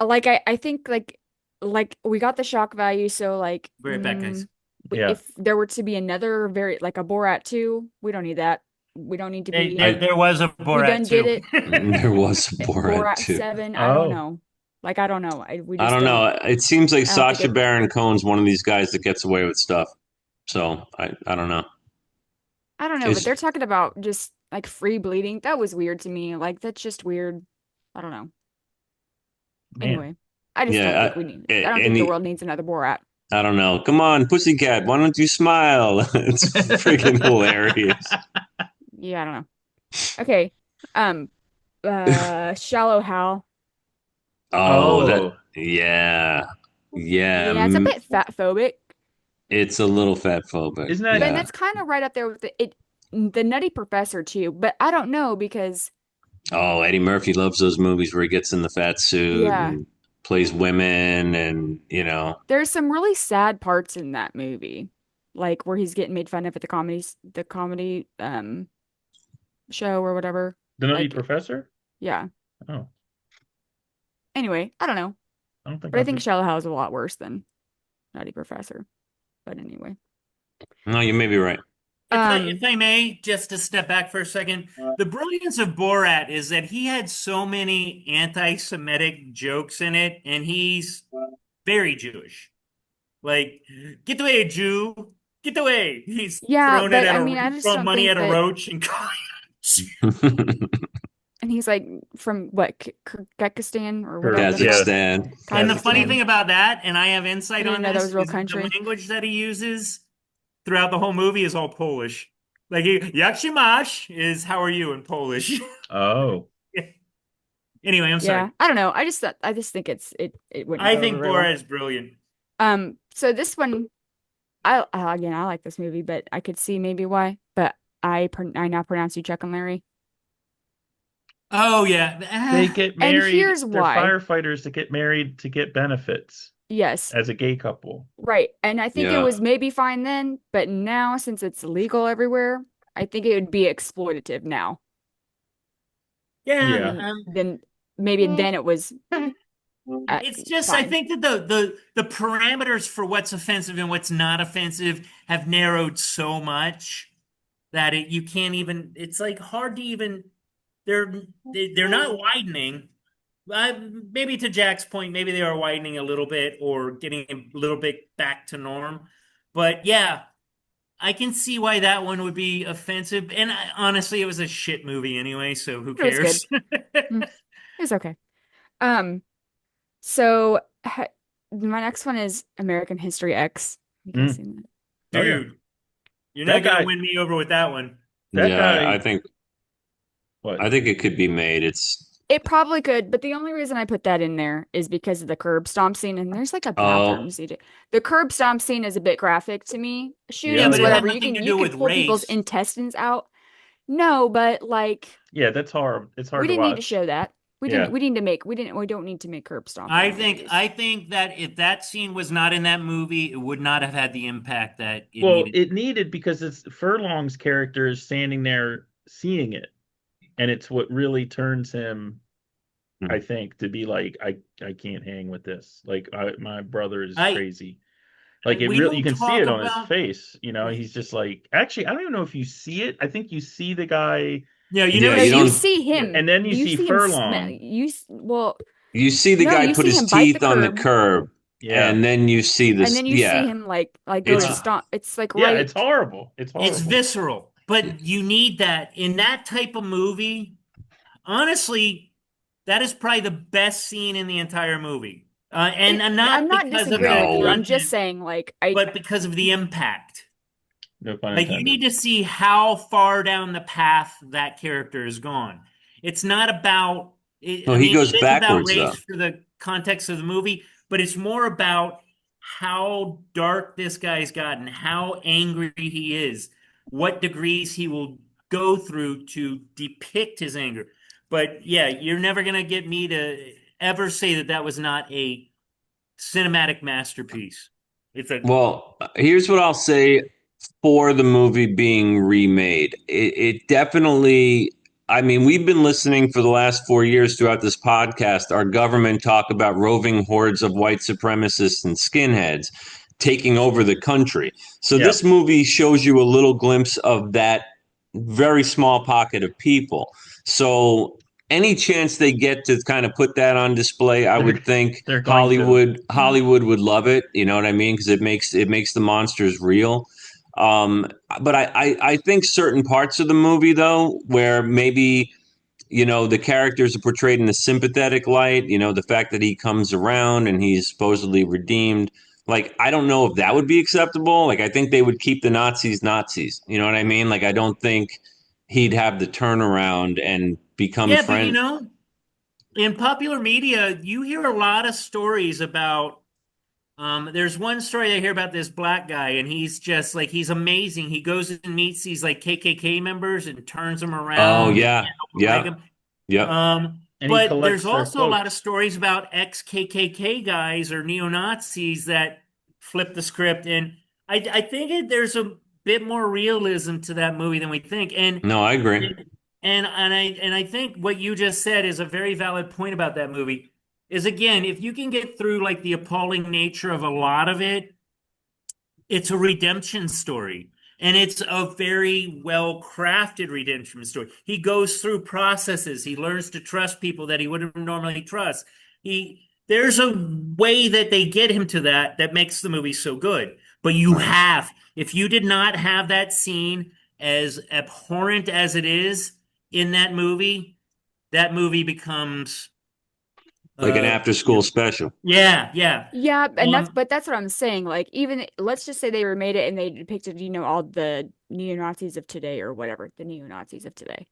Like I think like we got the shock value, so like Be right back, guys. Yeah. if there were to be another very like a Borat 2, we don't need that. We don't need to be There was a we Borat done did too. it. There was a Borat Borat too. 7, I don't Oh. know. Like I don't know. We I just don't know. It seems like I don't think Sacha it Baron Cohen's one of these guys that gets away with stuff. So I don't know. I don't know, but It's they're talking about just like free bleeding. That was weird to me. Like that's just weird. I don't know. Man. Anyway, I just don't yeah. think we need I don't And think the world needs another Borat. I don't know. Come on, pussycat. Why don't you smile? It's freaking hilarious. Yeah, I don't know. Okay. Um Shallow Hal. Oh, Oh. yeah. Yeah, it's a Mm, bit fat phobic. It's a little fat phobic. Isn't that But Yeah. that's kind of right up there with the Nutty Professor too. But I don't know because Oh, Eddie Murphy loves those movies where he gets in the fat suit yeah, and plays women and, there's some really sad parts in that movie, like where he's getting made fun of at the comedy show or whatever. the Nutty Like Professor? yeah. Oh, Anyway, I don't know, I don't think but I I've. think Shallow Hal is a lot worse than Nutty Professor. But anyway, no, you may be right. If um, I may, just to step back for a second, the brilliance of Borat is that he had so many anti-Semitic jokes in it, and he's very Jewish. Like, get away, Jew! Get away! He's yeah, but I mean, I just throwing don't money think at a that. roach and calling it. And he's like from what, Kyrgyzstan or whatever the Yeah, fuck, Kazakhstan. And the funny Kazakhstan. thing Kazakhstan. about that, and I have I insight didn't on know that this, was a real is that the country. language that he uses throughout the whole movie is all Polish. Like, Jak się masz is how are you in Polish. Oh, Anyway, I'm sorry. Yeah, I don't know. I just think it wouldn't I go over think very well. Borat is brilliant. So this one, again, I like this movie, but I could see maybe why. But I now pronounce you Chuck and Larry, Oh yeah. they get and married. here's They're why. firefighters that get married to get benefits Yes, as a gay couple. right. And I think it Yeah. was maybe fine then, but now since it's legal everywhere, I think it would be exploitative now. Yeah. Yeah. And then maybe then it was It's just I fine. think that the parameters for what's offensive and what's not offensive have narrowed so much that you can't even it's like hard to even they're they're not widening. Maybe to Jack's point, maybe they are widening a little bit or getting a little bit back to norm. But yeah, I can see why that one would be offensive. And honestly, it was a shit movie anyway, so who It was good. cares? Mm, it was okay. Um, so my next one is American History X. You guys Mm. seen that? Oh yeah. Dude, you're That not gonna guy. win me over with that one. That Yeah, I guy. think What? I think it could be made. It's It probably could, but the only reason I put that in there is because of the curb stomp scene, and there's like a bathroom oh, scene. The curb stomp scene is a bit graphic to me. Yeah, Yeah. Shootings, but it Yeah. had whatever. You nothing can to you do can with pull people's race. intestines out. No, but like Yeah. That's hard. It's we hard to didn't need to watch. show that. We didn't Yeah. we need to make we don't need to make curb stomping movies. I think that if that scene was not in that movie, it would not have had the impact that it Well, needed. it needed because it's Furlong's character is standing there seeing it, and it's what really turns him, I think, to be like, I can't hang with this. Like, my brother is I crazy. Like it we really, you don't can see talk it on his about face. He's just like, actually, I don't even know if you see it. I think you see the guy, yeah, you yeah, never No, you see you don't see yeah. him. and then you You see see him smell. Furlong. Well, you see the no, guy you put see his him bite the teeth on the curb, curb, Yeah, and then you see and this. then you see Yeah, him like go to it's Uh, stomp. It's like yeah, it's right. horrible. It's it's horrible. visceral, but you need that in that type of movie. Honestly, that is probably the best scene in the entire movie. And I'm not not because of disagreeing the with you. I'm no. just content, saying like I but because of the impact. No pun Like you need intended. to see how far down the path that character has gone. It's not about No, I he mean, goes it is about backwards though. race for the context of the movie, but it's more about how dark this guy's gotten, how angry he is, what degrees he will go through to depict his anger. But yeah, you're never gonna get me to ever say that that was not a cinematic masterpiece. It's a Well, here's what I'll say for the movie being remade. It definitely, I mean, we've been listening for the last 4 years throughout this podcast, our government talk about roving hordes of white supremacists and skinheads taking over the country. So Yeah, this movie shows you a little glimpse of that very small pocket of people. So any chance they get to kind of put that on display, I they're would think they're going to. Hollywood would love it. You know what I mean? Because it makes the monsters real. Um, but I think certain parts of the movie though, where maybe the characters are portrayed in a sympathetic light. The fact that he comes around and he's supposedly redeemed. Like I don't know if that would be acceptable. Like I think they would keep the Nazis Nazis. You know what I mean? Like I don't think he'd have the turnaround and become yeah, but friend. in popular media, you hear a lot of stories about There's one story I hear about this black guy, and he's just like he's amazing. He goes and meets these like KKK members and turns them Oh around. They yeah, can't override yeah, them. yep. And he But there's collects their also a lot of cloaks. stories about ex-KKK guys or neo-Nazis that flip the script, and I think there's a bit more realism to that movie than we think. No, I agree. And I think what you just said is a very valid point about that movie. Is again, if you can get through like the appalling nature of a lot of it, it's a redemption story. And it's a very well crafted redemption story. He goes through processes. He learns to trust people that he wouldn't normally trust. There's a way that they get him to that makes the movie so good. But Right. if you did not have that scene, as abhorrent as it is in that movie becomes Like an uh after school special. yeah, yeah. Yeah, and Um, that's what I'm saying. Like even let's just say they remade it and they depicted, all the neo-Nazis of today or whatever, the neo-Nazis of today.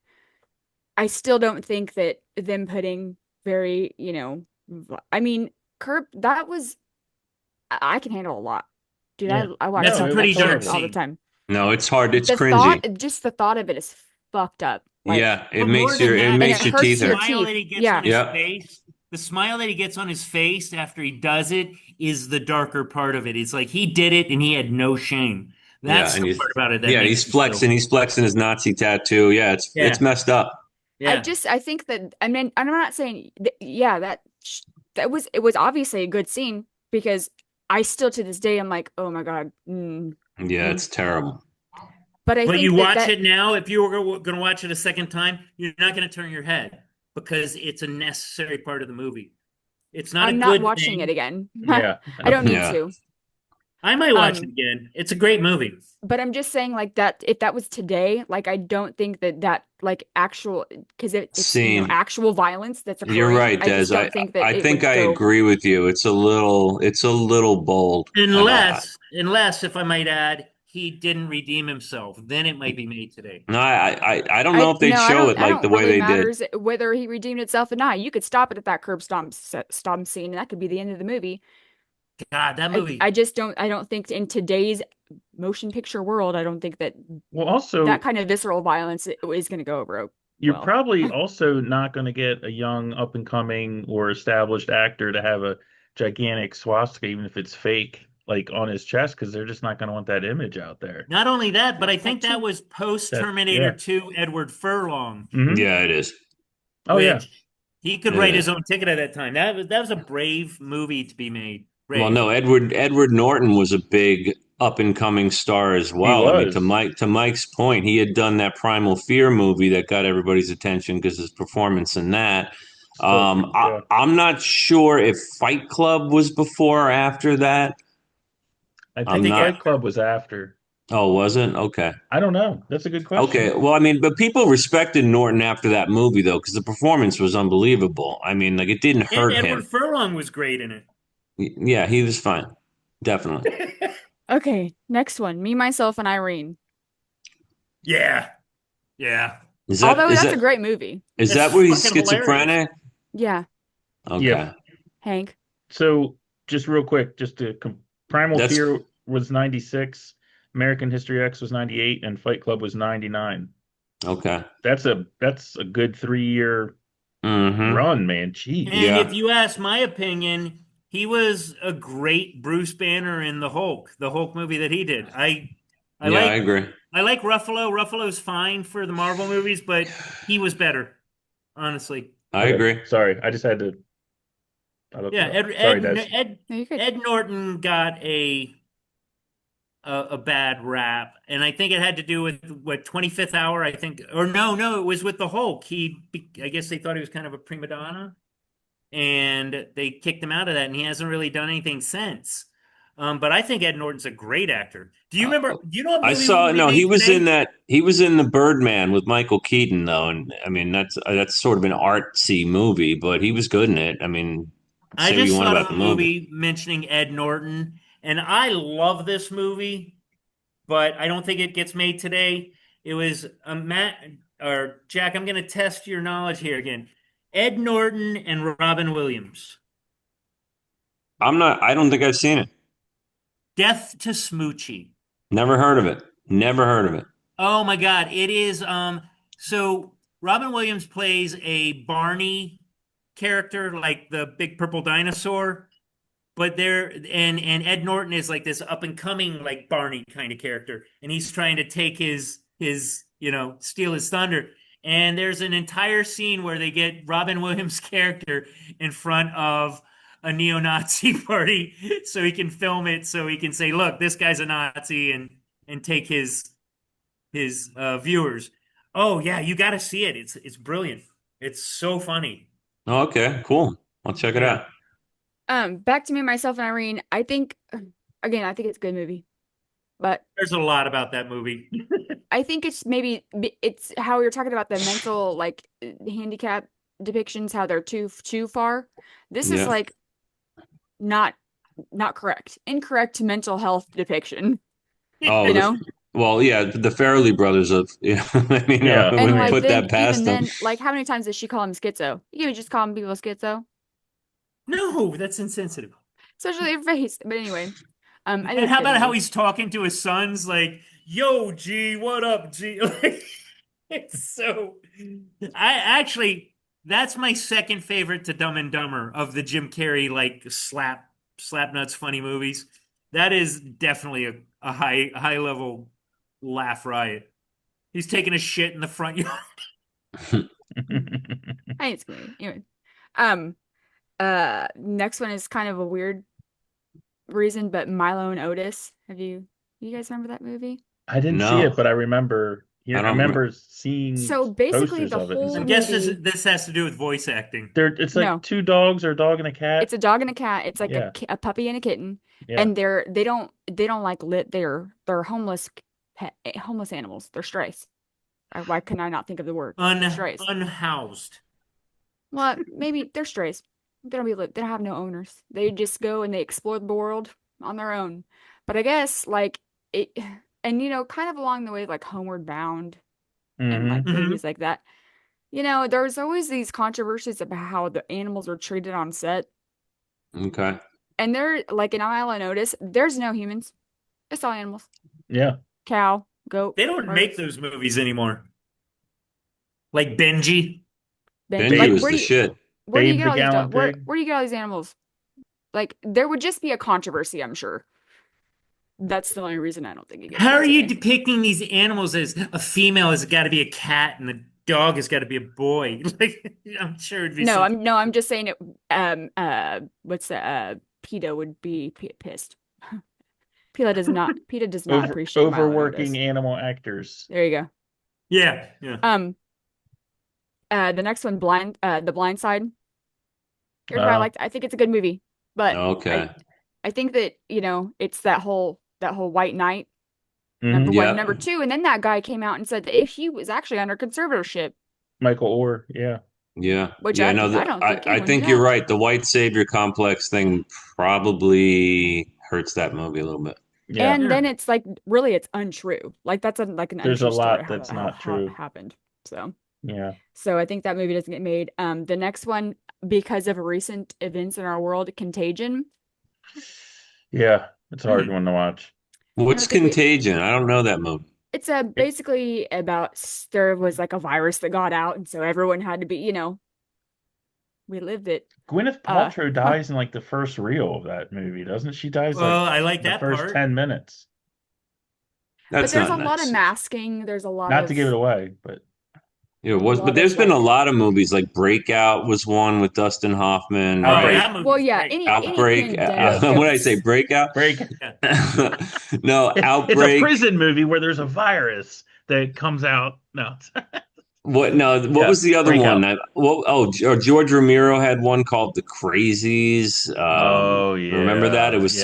I still don't think that them putting very, I mean, Curb, that was I can handle a lot. Dude, Yeah. I watch that's a No, that pretty it's dark shit all the horrible. scene. time. No, it's hard. It's The cringy. thought, just the thought of it is fucked up. Like, Yeah, it But more makes than it that, and it makes your the teeth hurts your hurt. smile teeth. that he gets on Yeah. his Yeah. face, the smile that he gets on his face after he does it is the darker part of it. It's like he did it and he had no shame. Yeah, That's and the part about it that yeah, makes me so. he's flexing his Nazi tattoo. Yeah, it's Yeah, messed up. yeah. I think that, I mean, I'm not saying, yeah, it was obviously a good scene because I still to this day, I'm like, oh my God. Yeah, Mm. it's terrible. But I But you think that watch it now, if you were going to watch it a second time, you're not going to turn your head because it's a necessary part of the movie. It's not a I'm not good watching it thing. again. Yeah. I don't need Yeah. to. I might watch it Um, again. It's a great movie. but I'm just saying like that if that was today, like I don't think that like actual because it's See, actual violence that's you're occurring. right, I Des. just don't think that I it think would I go. agree with you. It's a little bold. And Unless, if I might add, he didn't redeem himself, then it might be made today. no, I don't know if they'd show it I like the don't way really they did. matters whether he redeemed itself or not. You could stop it at that stomp scene, and that could be the end of the movie. God, that movie. I don't think in today's motion picture world, I don't think that Well, that also, kind of visceral violence is going to go over you're well. probably also not going to get a young, up and coming or established actor to have a gigantic swastika, even if it's fake, like on his chest, because they're just not going to want that image out there. Not only that, but I That think that too. was post That, Terminator yeah. 2 Edward Furlong, Hmm. Yeah, it is. Oh, yeah. which he could It write is. his own ticket at that time. That was a brave movie to be made. Well, Brave. no, Edward Norton was a big up and coming star as He well. I mean, was. To Mike's point, he had done that Primal Fear movie that got everybody's attention because his performance in that. Still good. Yeah. I'm not sure if Fight Club was before or after that. I I I'm think think not. Fight Club was after. Oh, was it? Okay. I don't know. That's a good Okay. question. Well, I mean, but people respected Norton after that movie though, because the performance was unbelievable. I mean, like it didn't and hurt Edward him. Furlong was great in it. Yeah, he was fine. Definitely. Okay, next one. Me, myself, and Irene. Yeah. Yeah. Although Is that's that a great movie. It's where he's fucking hilarious. schizophrenic? Yeah, Yeah. Okay. Hank. So just real quick, Primal That's Fear was 96, American History X was 98, and Fight Club was 99. okay. That's a good 3 year Mm-hmm. run, man. Jeez. And if Yeah. you ask my opinion, he was a great Bruce Banner in the Hulk movie that he did. I Yeah, I like agree. I like Ruffalo. Ruffalo's fine for the Marvel movies, but he was better, honestly. I Okay. agree. Sorry, I just had to. I looked Yeah, it up. Sorry, Des. No, you're good. Ed Norton got a bad rap, and I think it had to do with what 25th Hour, I think, or no, it was with the Hulk. I guess they thought he was kind of a prima donna, and they kicked him out of that, and he hasn't really done anything since. But I think Ed Norton's a great actor. Do you remember? Do you know what I movie saw would be no, he made was in today? that he was in the Birdman with Michael Keaton though, and I mean that's sort of an artsy movie, but he was good in it. I mean, I say what you just want thought of about the a movie. movie mentioning Ed Norton, and I love this movie, but I don't think it gets made today. It was Matt or Jack. I'm going to test your knowledge here again. Ed Norton and Robin Williams. I don't think I've seen it. Death to Smoochie. Never heard of it. Never heard of it. Oh my God, it is so Robin Williams plays a Barney character, like the big purple dinosaur, but and Ed Norton is like this up and coming like Barney kind of character, and he's trying to take his steal his thunder. And there's an entire scene where they get Robin Williams' character in front of a neo-Nazi party so he can film it, so he can say, "Look, this guy's a Nazi," and take his viewers. Oh yeah, you got to see it. It's brilliant. It's so funny. Oh, okay, cool. I'll check it Yeah. out. Back to Me, Myself, and Irene. I think, again, I think it's a good movie, but There's a lot about that movie. I think it's how you're talking about the mental like handicap depictions, how they're too far. This is Yeah. like not correct, incorrect mental health depiction. Oh, You know, well, yeah, the Farrelly brothers of, I mean, Yeah. I and wouldn't like put then that past even them. then, like how many times does she call him schizo? You can just call him people schizo, No, that's insensitive. especially your face. But anyway, I think And it's a how good about how movie. he's talking to his sons, like, "Yo, G, what up, G?" Like, it's so. I actually, that's my second favorite to Dumb and Dumber of the Jim Carrey like slap nuts funny movies. That is definitely a high level laugh riot. He's taking a shit in the front yard. I think it's a good movie. Anyway, next one is kind of a weird reason, but Milo and Otis. You guys remember that movie? I didn't see it, No, but I remember. I Yeah, I don't. remember seeing So basically, posters the of it and whole I stuff. guess movie. this has to do with voice acting. It's like No, two dogs or a dog and a cat. it's a dog and a cat. It's like Yeah, a puppy and a kitten, yeah. and they don't like lit. They're homeless homeless animals. They're strays. Why couldn't I not think of the word strays? Unhoused. Well, maybe they're strays. They don't be lit. They don't have no owners. They just go and they explore the world on their own. But I guess like it, and kind of along the way, like Homeward Bound and Hmm. like Mhm. movies like that. There's always these controversies about how the animals are treated on set. Okay. And they're like in Isle of Notice, there's no humans. It's all animals. Yeah. Cow, goat, They don't make birds. those movies anymore. Like Benji. Benji Like was the shit. where do you Babe get the all these Gallant where Pig. do you get all these animals? Like there would just be a controversy, I'm sure. That's the only reason I don't think it gets How made are you today. depicting these animals as a female has got to be a cat and the dog has got to be a boy? Like, I'm sure it'd be No, something. I'm just saying it. What's the PETA would be pissed. PETA does not appreciate Milo and Overworking Otis. animal actors. There you go. Yeah, yeah. The next one, The Blind Side. Here's what I Uh, liked. I think it's a good movie, but Okay. I think that it's that whole white knight. Number mhm. one, Yeah. number two, and then that guy came out and said that if he was actually under conservatorship, Michael Orr. Yeah. Yeah. which Yeah. I No, don't think I anyone think did you're that. right. The white savior complex thing probably hurts that movie a little bit. Yeah. And Yeah. then it's like really it's untrue. Like that's like an There's a untrue story lot how that's that not true. happened. So Yeah. I think that movie doesn't get made. The next one, because of recent events in our world, Contagion. Yeah. It's a hard Hmm. one to watch. I What's don't think it. Contagion? I don't know that movie. It's basically about there was like a virus that got out, and so everyone had to be, we lived it. Gwyneth Paltrow dies in like the first reel of that movie, doesn't she? Dies like Well, I like the that first part. 10 minutes. But That's there's not a lot of nice. masking. There's a lot Not of to give it away, but It a was, but lot there's of been a like. lot of movies like Breakout was one with Dustin Hoffman. Oh, Outbreak. that Well, movie's yeah, great. any Outbreak. pandemic What did I say? goes. Breakout? break. Yeah. No, It's a Outbreak. prison movie where there's a virus that comes out. No. What? No, what Yeah, was the other Breakout. one? George Romero had one called The Crazies. Oh Remember that? It yeah. was Yes.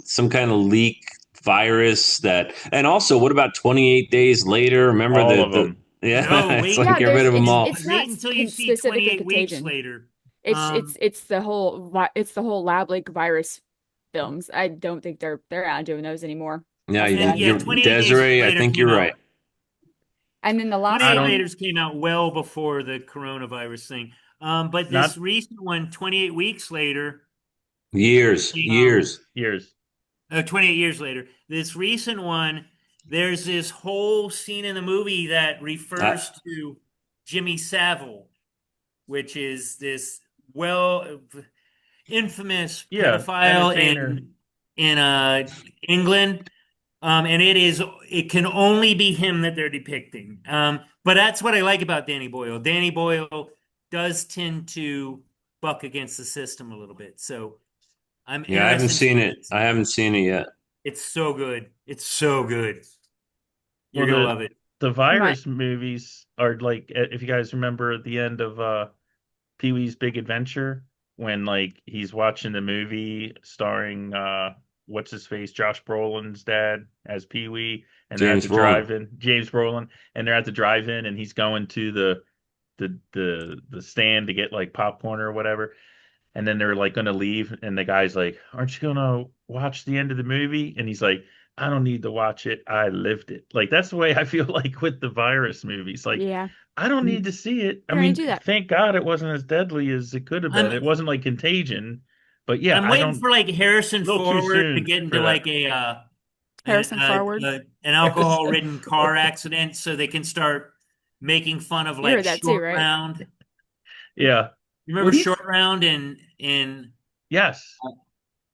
some kind of leak virus that. And also, what about 28 Days Later? Remember All of the them. yeah, No, it's wait. like Yeah, get rid of them all. it's not Wait until you see specifically 28 weeks Contagion. later. It's the whole lab leak virus films. I don't think they're not doing those anymore. Yeah, That's bad. you're 28 Days Desiree. I Later think came you're out. right. And then the last 28 don't- one, Laters came out well before the coronavirus thing. But Not this recent one, 28 weeks later, Years. years. 28 years later. This recent one, there's this whole scene in the movie that I, refers to Jimmy Savile, which is this well infamous Yeah, pedophile entertainer. in England. And it can only be him that they're depicting. But that's what I like about Danny Boyle. Danny Boyle does tend to buck against the system a little bit. So I'm yeah, I haven't interested to seen see it. this. I haven't seen it yet. It's so good. It's so good. You're Well, gonna love it. the Right. virus movies are like, if you guys remember at the end of Pee-wee's Big Adventure, when like he's watching the movie starring what's his face, Josh Brolin's dad as Pee-wee, and they're at James the Brolin. drive-in, James Brolin, and they're at the drive-in, and he's going to the stand to get like popcorn or whatever, and then they're like going to leave, and the guy's like, "Aren't you going to watch the end of the movie?" And he's like, "I don't need to watch it. I lived it." Like that's the way I feel like with the virus movies. Like Yeah. I don't need to see it. I You don't need mean, to do that. thank God it wasn't as deadly as it could have been. I'm It wasn't like Contagion, but yeah, I'm I waiting don't. for like Harrison A little too Forward to soon get for into that. like Harrison Forward. an alcohol-ridden car accident, so they can start making fun of You like heard that too, short right? round. Yeah. You Well, remember he's short round in yes, but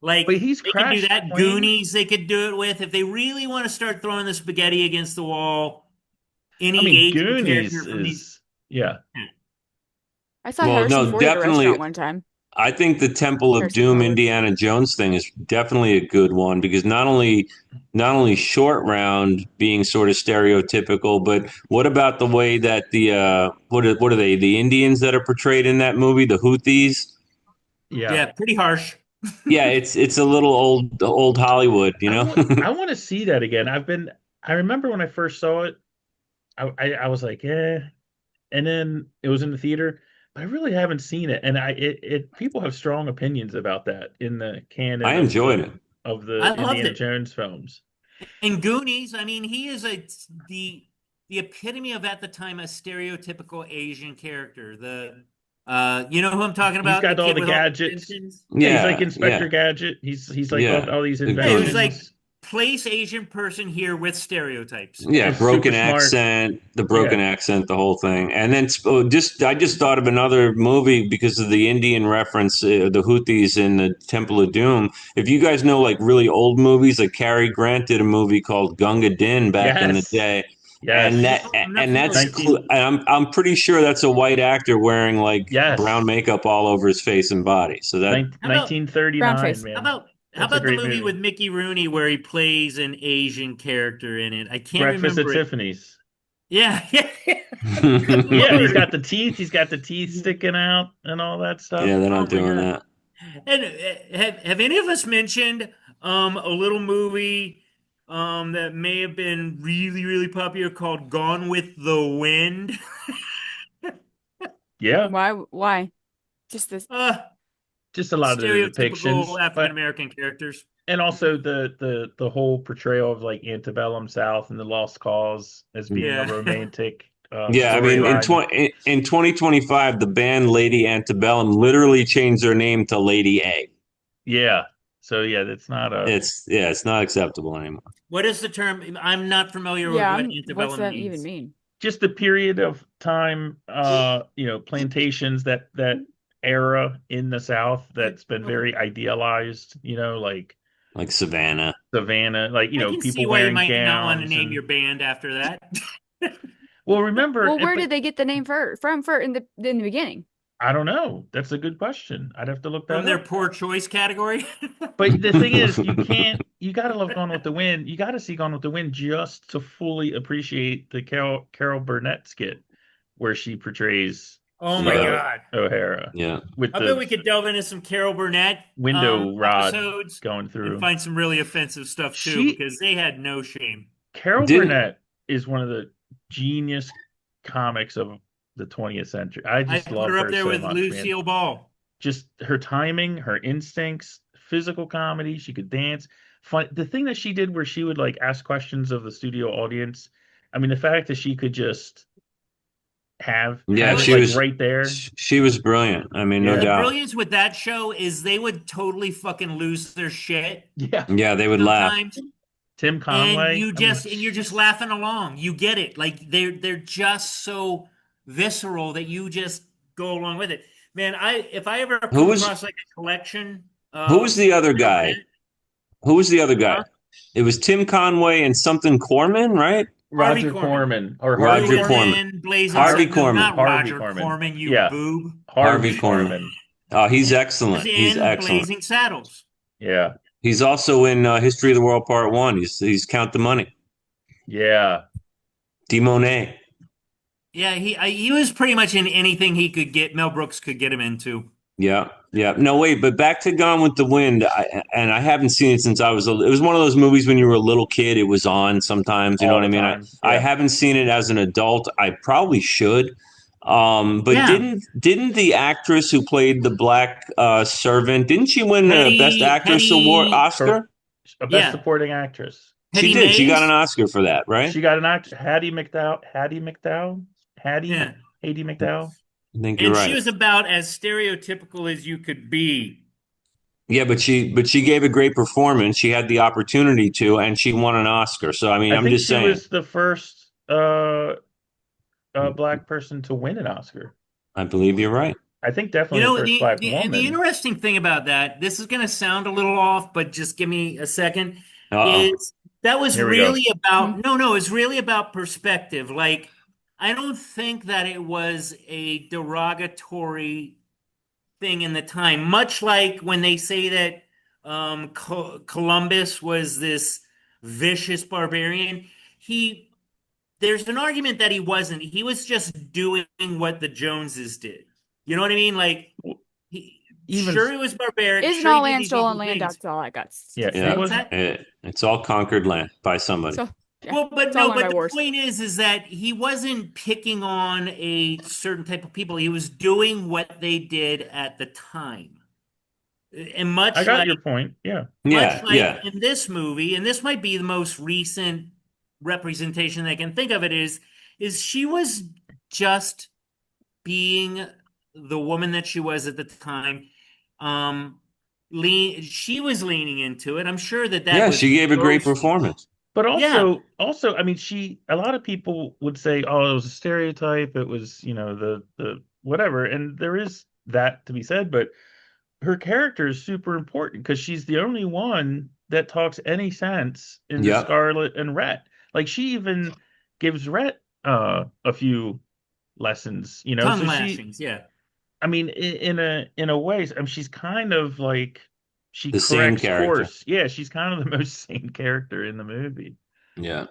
like he's they could do crashed that. planes. Goonies, they could do it with if they really want to start throwing the spaghetti against the wall. I Any mean, Asian Goonies character from these. is yeah. I saw Well, Harrison no, Ford at a definitely. restaurant one time. I think the Temple of Harrison Doom Forward. Indiana Jones thing is definitely a good one because not only short round being sort of stereotypical, but what about the way that the what are they, the Indians that are portrayed in that movie, the Houthis? Yeah. Yeah, pretty harsh. Yeah, it's a little old Hollywood, you know. I want to see that again. I remember when I first saw it, I was like, yeah, and then it was in the theater, but I really haven't seen it. And it people have strong opinions about that in the I canon enjoyed it. of the I loved Indiana it. Jones films. And Goonies, I mean, he is the epitome of at the time a stereotypical Asian character. You know who I'm talking He's about? The got all kid the with all the gadgets. inventions. Yeah, he's like Yeah, Inspector yeah, Gadget. He's like yeah. all these Yeah, it was Agreed. like inventions. place Asian person here with stereotypes. Yeah, Is super broken smart. accent, the broken Yeah. accent, the whole thing. And then I just thought of another movie because of the Indian reference, the Houthis in the Temple of Doom. If you guys know like really old movies, like Cary Grant did a movie called Gunga Din back in the Yes. day. And Yes. that No, I'm not and that's familiar. cl- 19 and I'm pretty sure that's a white actor wearing like brown Yes. makeup all over his face and body. So that 19, How about 1939, Brown man. how That's a about the great movie movie. with Mickey Rooney where he plays an Asian character in it? I can't Breakfast at remember it. Tiffany's. Yeah, yeah. Good Yeah, he's lord. got the teeth. He's got the teeth sticking out and all that stuff. Yeah, they're Oh not my doing God. that. And have any of us mentioned a little movie that may have been really, really popular called Gone with the Wind? Yeah, Why? Why? Just this. Uh, just a lot of the stereotypical depictions, African but American characters. and also the whole portrayal of like antebellum South and the Lost Cause as being a Yeah. romantic Yeah, I mean, storyline. in 2025, the band Lady Antebellum literally changed their name to Lady A. Yeah, so yeah, that's not a It's not acceptable anymore. What is the term? I'm not familiar with Yeah. what What's antebellum that even means. mean? just the period of time. Plantations that era in the South that's been Okay. very idealized. Like Like Savannah. Savannah, like I can see people why you wearing might not want to gowns name your and band after that. well, remember, Well, where but did they get the name for in the beginning? I don't know. That's a good question. I'd have to look From that their up. poor choice category. But the thing is, you gotta love Gone with the Wind. You gotta see Gone with the Wind just to fully appreciate the Carol Burnett skit where she portrays Oh my Yeah, Scarlett God. O'Hara yeah. with I bet we the could delve into some Carol Burnett window rod episodes going and through. find some really offensive stuff too, She because they had no shame. Carol Didn't Burnett is one of the genius comics of the 20th century. I I just put love her up her there so with much, man. Lucille Ball. Just her timing, her instincts, physical comedy. She could dance. Fun. The thing that she did where she would like ask questions of the studio audience. I mean, the fact that she could just have Yeah, it she like was right there. she was brilliant. I mean, no Yeah. The doubt. brilliance with that show is they would totally fucking lose their shit Yeah. Yeah, they would laugh. sometimes. Tim And Conway. I mean, you're just laughing along. You get it. Like they're just so visceral that you just go along with it. Man, I if I ever Who come was across like a collection who was of the other guy? internet, Who was the other guy? huh? It was Tim Conway and something Corman, right? Harvey Roger Korman, Corman or who Harvey Roger was Corman. Corman. in Blazing Harvey Saddles. No, Corman. not Harvey Roger Corman. Corman, you Yeah. boob. Harvey Harvey Corman. Corman. Oh, he's He was excellent. He's in excellent. Blazing Saddles. Yeah. He's also in History of the World Part One. He's Count the Money. Yeah. Monet. Yeah, he was pretty much in anything he could get. Mel Brooks could get him into. Yeah, yeah. No, wait, but back to Gone with the Wind. And I haven't seen it since I was. It was one of those movies when you were a little kid. It was on sometimes. You know All what I the mean? time. I Yeah. haven't seen it as an adult. I probably should. But Yeah. didn't the actress who played the black servant, didn't she win the Best Actress award Hetty, Oscar? A best yeah, supporting actress. She Hetty did. She got an Mays. Oscar for that, right? She got an actor. Hattie McDowell. Yeah. Hattie McDowell. I think you're And she right. was about as stereotypical as you could be. Yeah, but she gave a great performance. She had the opportunity to, and she won an Oscar. So I mean, I I'm think just she saying. was the first black person to win an Oscar. I believe you're right. I think You definitely the know, first black the woman. interesting thing about that, this is going to sound a little off, but just give me a second, Uh-oh. is that was Here we go. really about, no, it's really about perspective. Like, I don't think that it was a derogatory thing in the time, much like when they say that Columbus was this vicious barbarian. He There's an argument that he wasn't. He was just doing what the Joneses did. You know what I mean? Like he Even sure he was barbaric. Isn't Sure he all did land these stolen evil land? things. That's all I got to Yeah, say. he What's wasn't. that? It's all conquered land by somebody. So yeah, Well, but it's all no, won by but the wars. point is that he wasn't picking on a certain type of people. He was doing what they did at the time. And I got your point. Yeah. Yeah, much like yeah. in this movie, and this might be the most recent representation I can think of it is she was just being the woman that she was at the time. She was leaning into it. I'm sure that Yeah, was she gave a great mostly- performance. But Yeah. also, I mean, a lot of people would say, oh, it was a stereotype. It was, the whatever. And there is that to be said, but her character is super important because she's the only one that talks any sense in the Yep. Scarlet and Rhett. Like she even gives Rhett a few lessons, tongue so lashings. Yeah. I mean, in a way, I mean, she's kind of like she The sane corrects character. course. Yeah, she's kind of the most sane character in the movie. Yeah.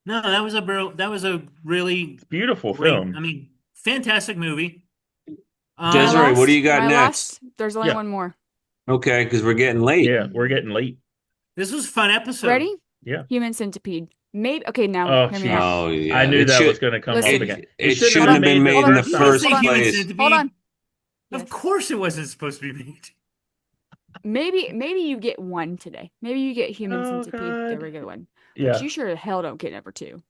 No, that was a really It's a beautiful great, film. I mean, fantastic movie. Desiree, what do you got my next? There's only Yeah. one more. Okay, because we're getting late. Yeah, we're getting late. This was a fun episode. Ready? Yeah. Human centipede. Maybe. Okay, now Oh, hear me jeez. out. Oh yeah. I knew It that should- was going to come Listen. up again. It shouldn't have been made in the first first Did you say human place. centipede? Hold on. Of Yes. course it wasn't supposed to be made. Maybe you get one today. Maybe you get human Oh, centipede, the God. regular one. Yeah. But you sure the hell don't get number 2.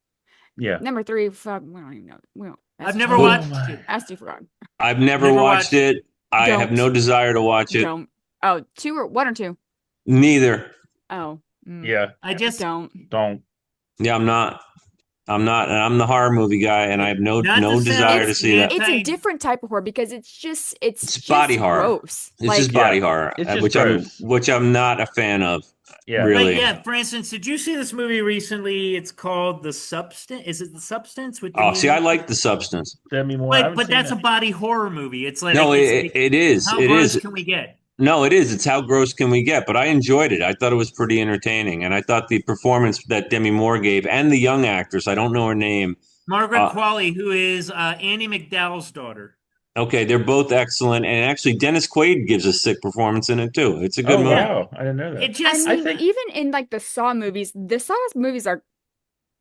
Yeah. Number 3, fuck, we don't even know. We don't. I've never Oh, watched my. it. Asked you forgot. I've never Never watched watched it. I Don't. have no desire to watch it. Don't. Oh, 1 or 2. Neither. Oh. Yeah. I just Don't. Don't. Yeah, I'm not. And I'm the horror movie guy, and I have no Not to desire sound to see that. It's a Type. different type of horror because it's It's body just horror. gross. This Like, is body Yeah, horror, it's just which gross. I'm not a fan of. Yeah. Really. But yeah, for instance, did you see this movie recently? It's called The Substance. Is it The Substance? With Oh, see, I Demi like The Substance. Demi Moore. I Moore? haven't But seen that's a it. body horror movie. It's like No, it's it is. how It gross is. can we get? No, it is. It's how gross can we get? But I enjoyed it. I thought it was pretty entertaining, and I thought the performance that Demi Moore gave, and the young actress, I don't know her name. Margaret Uh, Qualley, who is Andy McDowell's daughter. Okay, they're both excellent, and actually, Dennis Quaid gives a sick performance in it too. It's a good Oh, movie. wow. I didn't know that. It I just mean, think- even in like the Saw movies are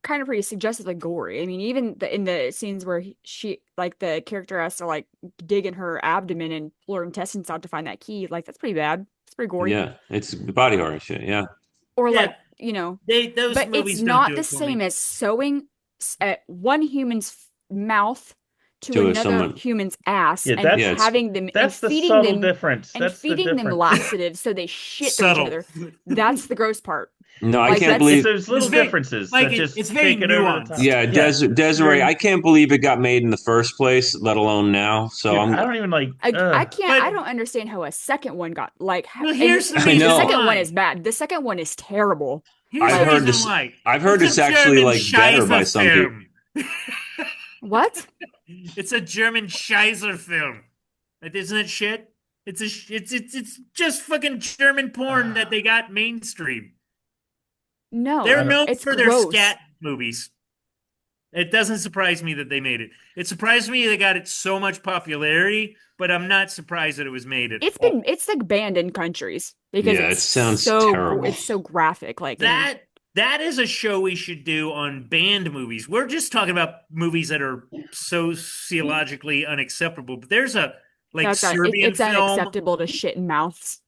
kind of pretty suggestively gory. I mean, even in the scenes where she, like, the character has to like dig in her abdomen and pull her intestines out to find that key, like that's pretty bad. It's pretty gory. Yeah, it's body horror shit. Yeah, Or Yeah. like, those but movies it's don't not do the it for same me. as sewing one human's mouth to To another someone. human's ass Yeah, and that's- Yeah, having them and That's the feeding subtle them difference. and That's the feeding them difference. laxatives so they shit to each Subtle. other. That's the gross part. no, I Like, can't that's- believe. There's little It's very- differences like, that just it's very take it over the nuanced. top. Yeah, Desiree, I can't believe it got made in the first place, let alone now. So Dude, I'm. I don't even like. I ugh. can't. But- I don't understand how a second one got like. Well, and here's the I reason know. the second one why. is bad. The second one is terrible. Here's I've the heard reason this. why. I've heard It's it's a actually German like better by Scheiße some people. film. What? It's a German Scheiße film. Like, isn't it shit? It's just fucking German porn that they got mainstream. No, They're known it's for their gross. scat movies. It doesn't surprise me that they made it. It surprised me they got it so much popularity, but I'm not surprised that it was made at all. It's like banned in countries because Yeah, it's it sounds so terrible. it's so graphic. Like That is a show we should do on banned movies. We're just talking about movies that are sociologically unacceptable. But there's a Serbian it's film. unacceptable to shit in mouths.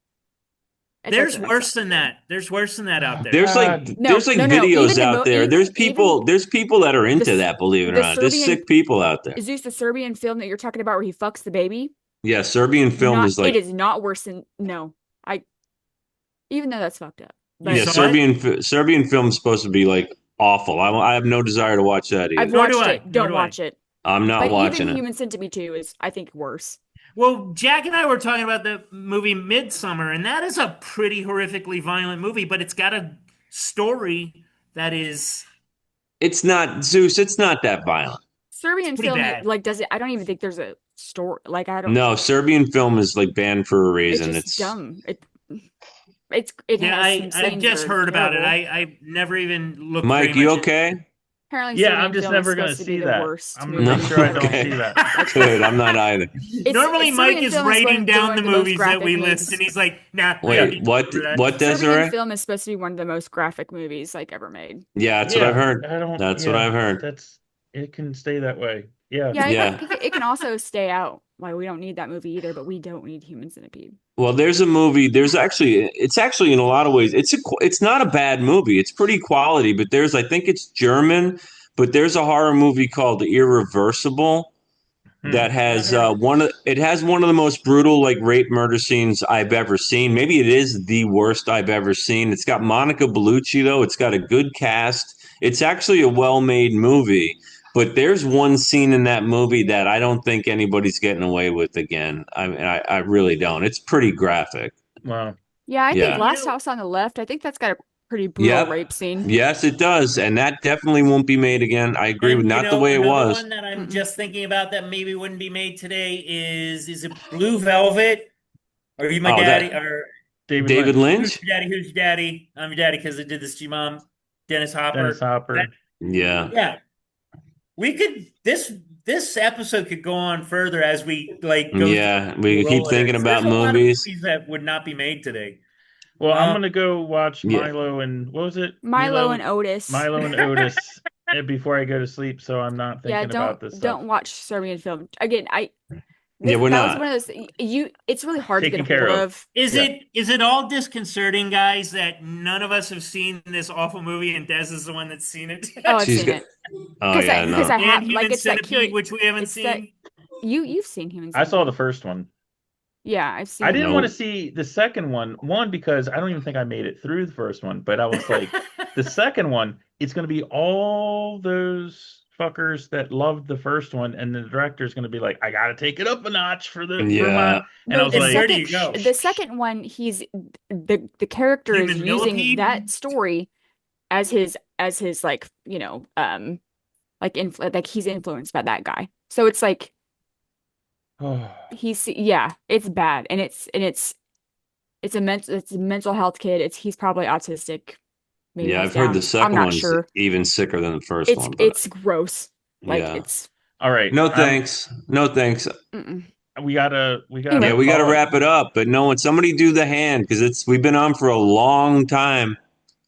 There's worse than that. There's worse than that out there. There's like No, there's like no, no, videos even the out there. even- There's people that are into the- that, believe it or the not. There's Serbian- sick people out there. Is this the Serbian film that you're talking about where he fucks the baby? Yeah, Serbian film is like it is not worse than even though that's fucked up. But yeah, saw Serbian film is supposed to be like awful. I have no desire to watch that I've either. Nor do watched I. it. Nor Don't do I. watch it. I'm not But watching even it. Human Centipede 2 is, I think, worse. Well, Jack and I were talking about the movie Midsummer, and that is a pretty horrifically violent movie, but it's got a story that is It's not Zeus. It's not that violent. Serbian pretty film, bad. like, does it? I don't even think there's a story. Like, I don't. No, Serbian film is like banned for a It's reason. just It's dumb. It yeah. has some I've scenes just that are heard about it. terrible. I've never even looked. Mike, very you much okay? Apparently, Yeah, Serbian I'm just film never is gonna supposed to be see the that. worst I'm movie making sure I don't Okay. see that. Good. I'm not either. Normally, Mike Serbian is film writing one down of the most movies that graphic we movies. list, and he's like, "Nah." I don't Wait, need to what? remember that. What, Serbian Desiree? film is supposed to be one of the most graphic movies like ever made. Yeah, that's what I've heard. I don't. That's what I've heard. It can stay that way. Yeah. Yeah, Yeah. it can also stay out. Like, we don't need that movie either, but we don't need Human Centipede. Well, there's a movie. It's actually in a lot of ways. It's not a bad movie. It's pretty quality, but I think it's German, but there's a horror movie called Irreversible that has it has one of the most brutal like rape murder scenes I've ever seen. Maybe it is the worst I've ever seen. It's got Monica Bellucci though. It's got a good cast. It's actually a well-made movie. But there's one scene in that movie that I don't think anybody's getting away with again. I really don't. It's pretty graphic. Wow. Yeah, I Yeah. think Last House on the Left, I think that's got a pretty brutal Yep. rape scene. Yes, it does, and that definitely won't be made again. I agree with And, not the way it another was. one that I'm just thinking about that maybe wouldn't be made today is it Blue Velvet? Are you my Oh, daddy? that- Or David Lynch? who's your daddy? Who's your daddy? I'm your daddy because I did this to your mom. Dennis Hopper. Dennis Hopper. That- Yeah. Yeah. We could this episode could go on further as we like go Yeah, through we the keep Rolodex. thinking about There's a lot of movies. that would not be made today. Well, I'm gonna go watch Yeah. Milo and what was it? Milo and Otis. Milo and Otis before I go to sleep, so I'm not Yeah, thinking about this. don't watch Serbian film. Again, Yeah, we're that not. was one of those it's really hard Taken to get a care hold of. of. Is Yeah. it all disconcerting, guys, that none of us have seen this awful movie and Des is the one that's seen it? Oh, I've She's seen got- it. Oh yeah, no. Because I And have Human like it's that Centipede, curious. which we haven't it's that- seen. You've seen Human I saw Centipede. the first one. Yeah, I've seen I didn't No. want to see the second one. One, because I don't even think I made it through the first one, but I was like, the second one, it's going to be all those fuckers that loved the first one, and the director's going to be like, I got to take it up a notch for the Yeah. for my. And I was the like, There you go. The second one, he's the character is Human using millipede? that story as his like like he's influenced by that guy. So it's like oh, it's bad, and it's a mental health kid. He's probably autistic. Maybe Yeah, he's I've heard down. the second I'm not one's sure. even sicker than the first It's one. But it's gross. Like yeah. it's all right. No thanks. No thanks. mm-mm. We gotta. Anyway. Yeah, we got to call it. wrap it up. But no, somebody do the hand because we've been on for a long time.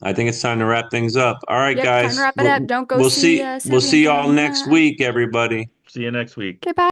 I think it's time to wrap things up. All right, Yep, guys. time to wrap it up. Don't go We'll see, see. We'll see Serbian y'all film. next week, everybody. See you next week. Okay, bye.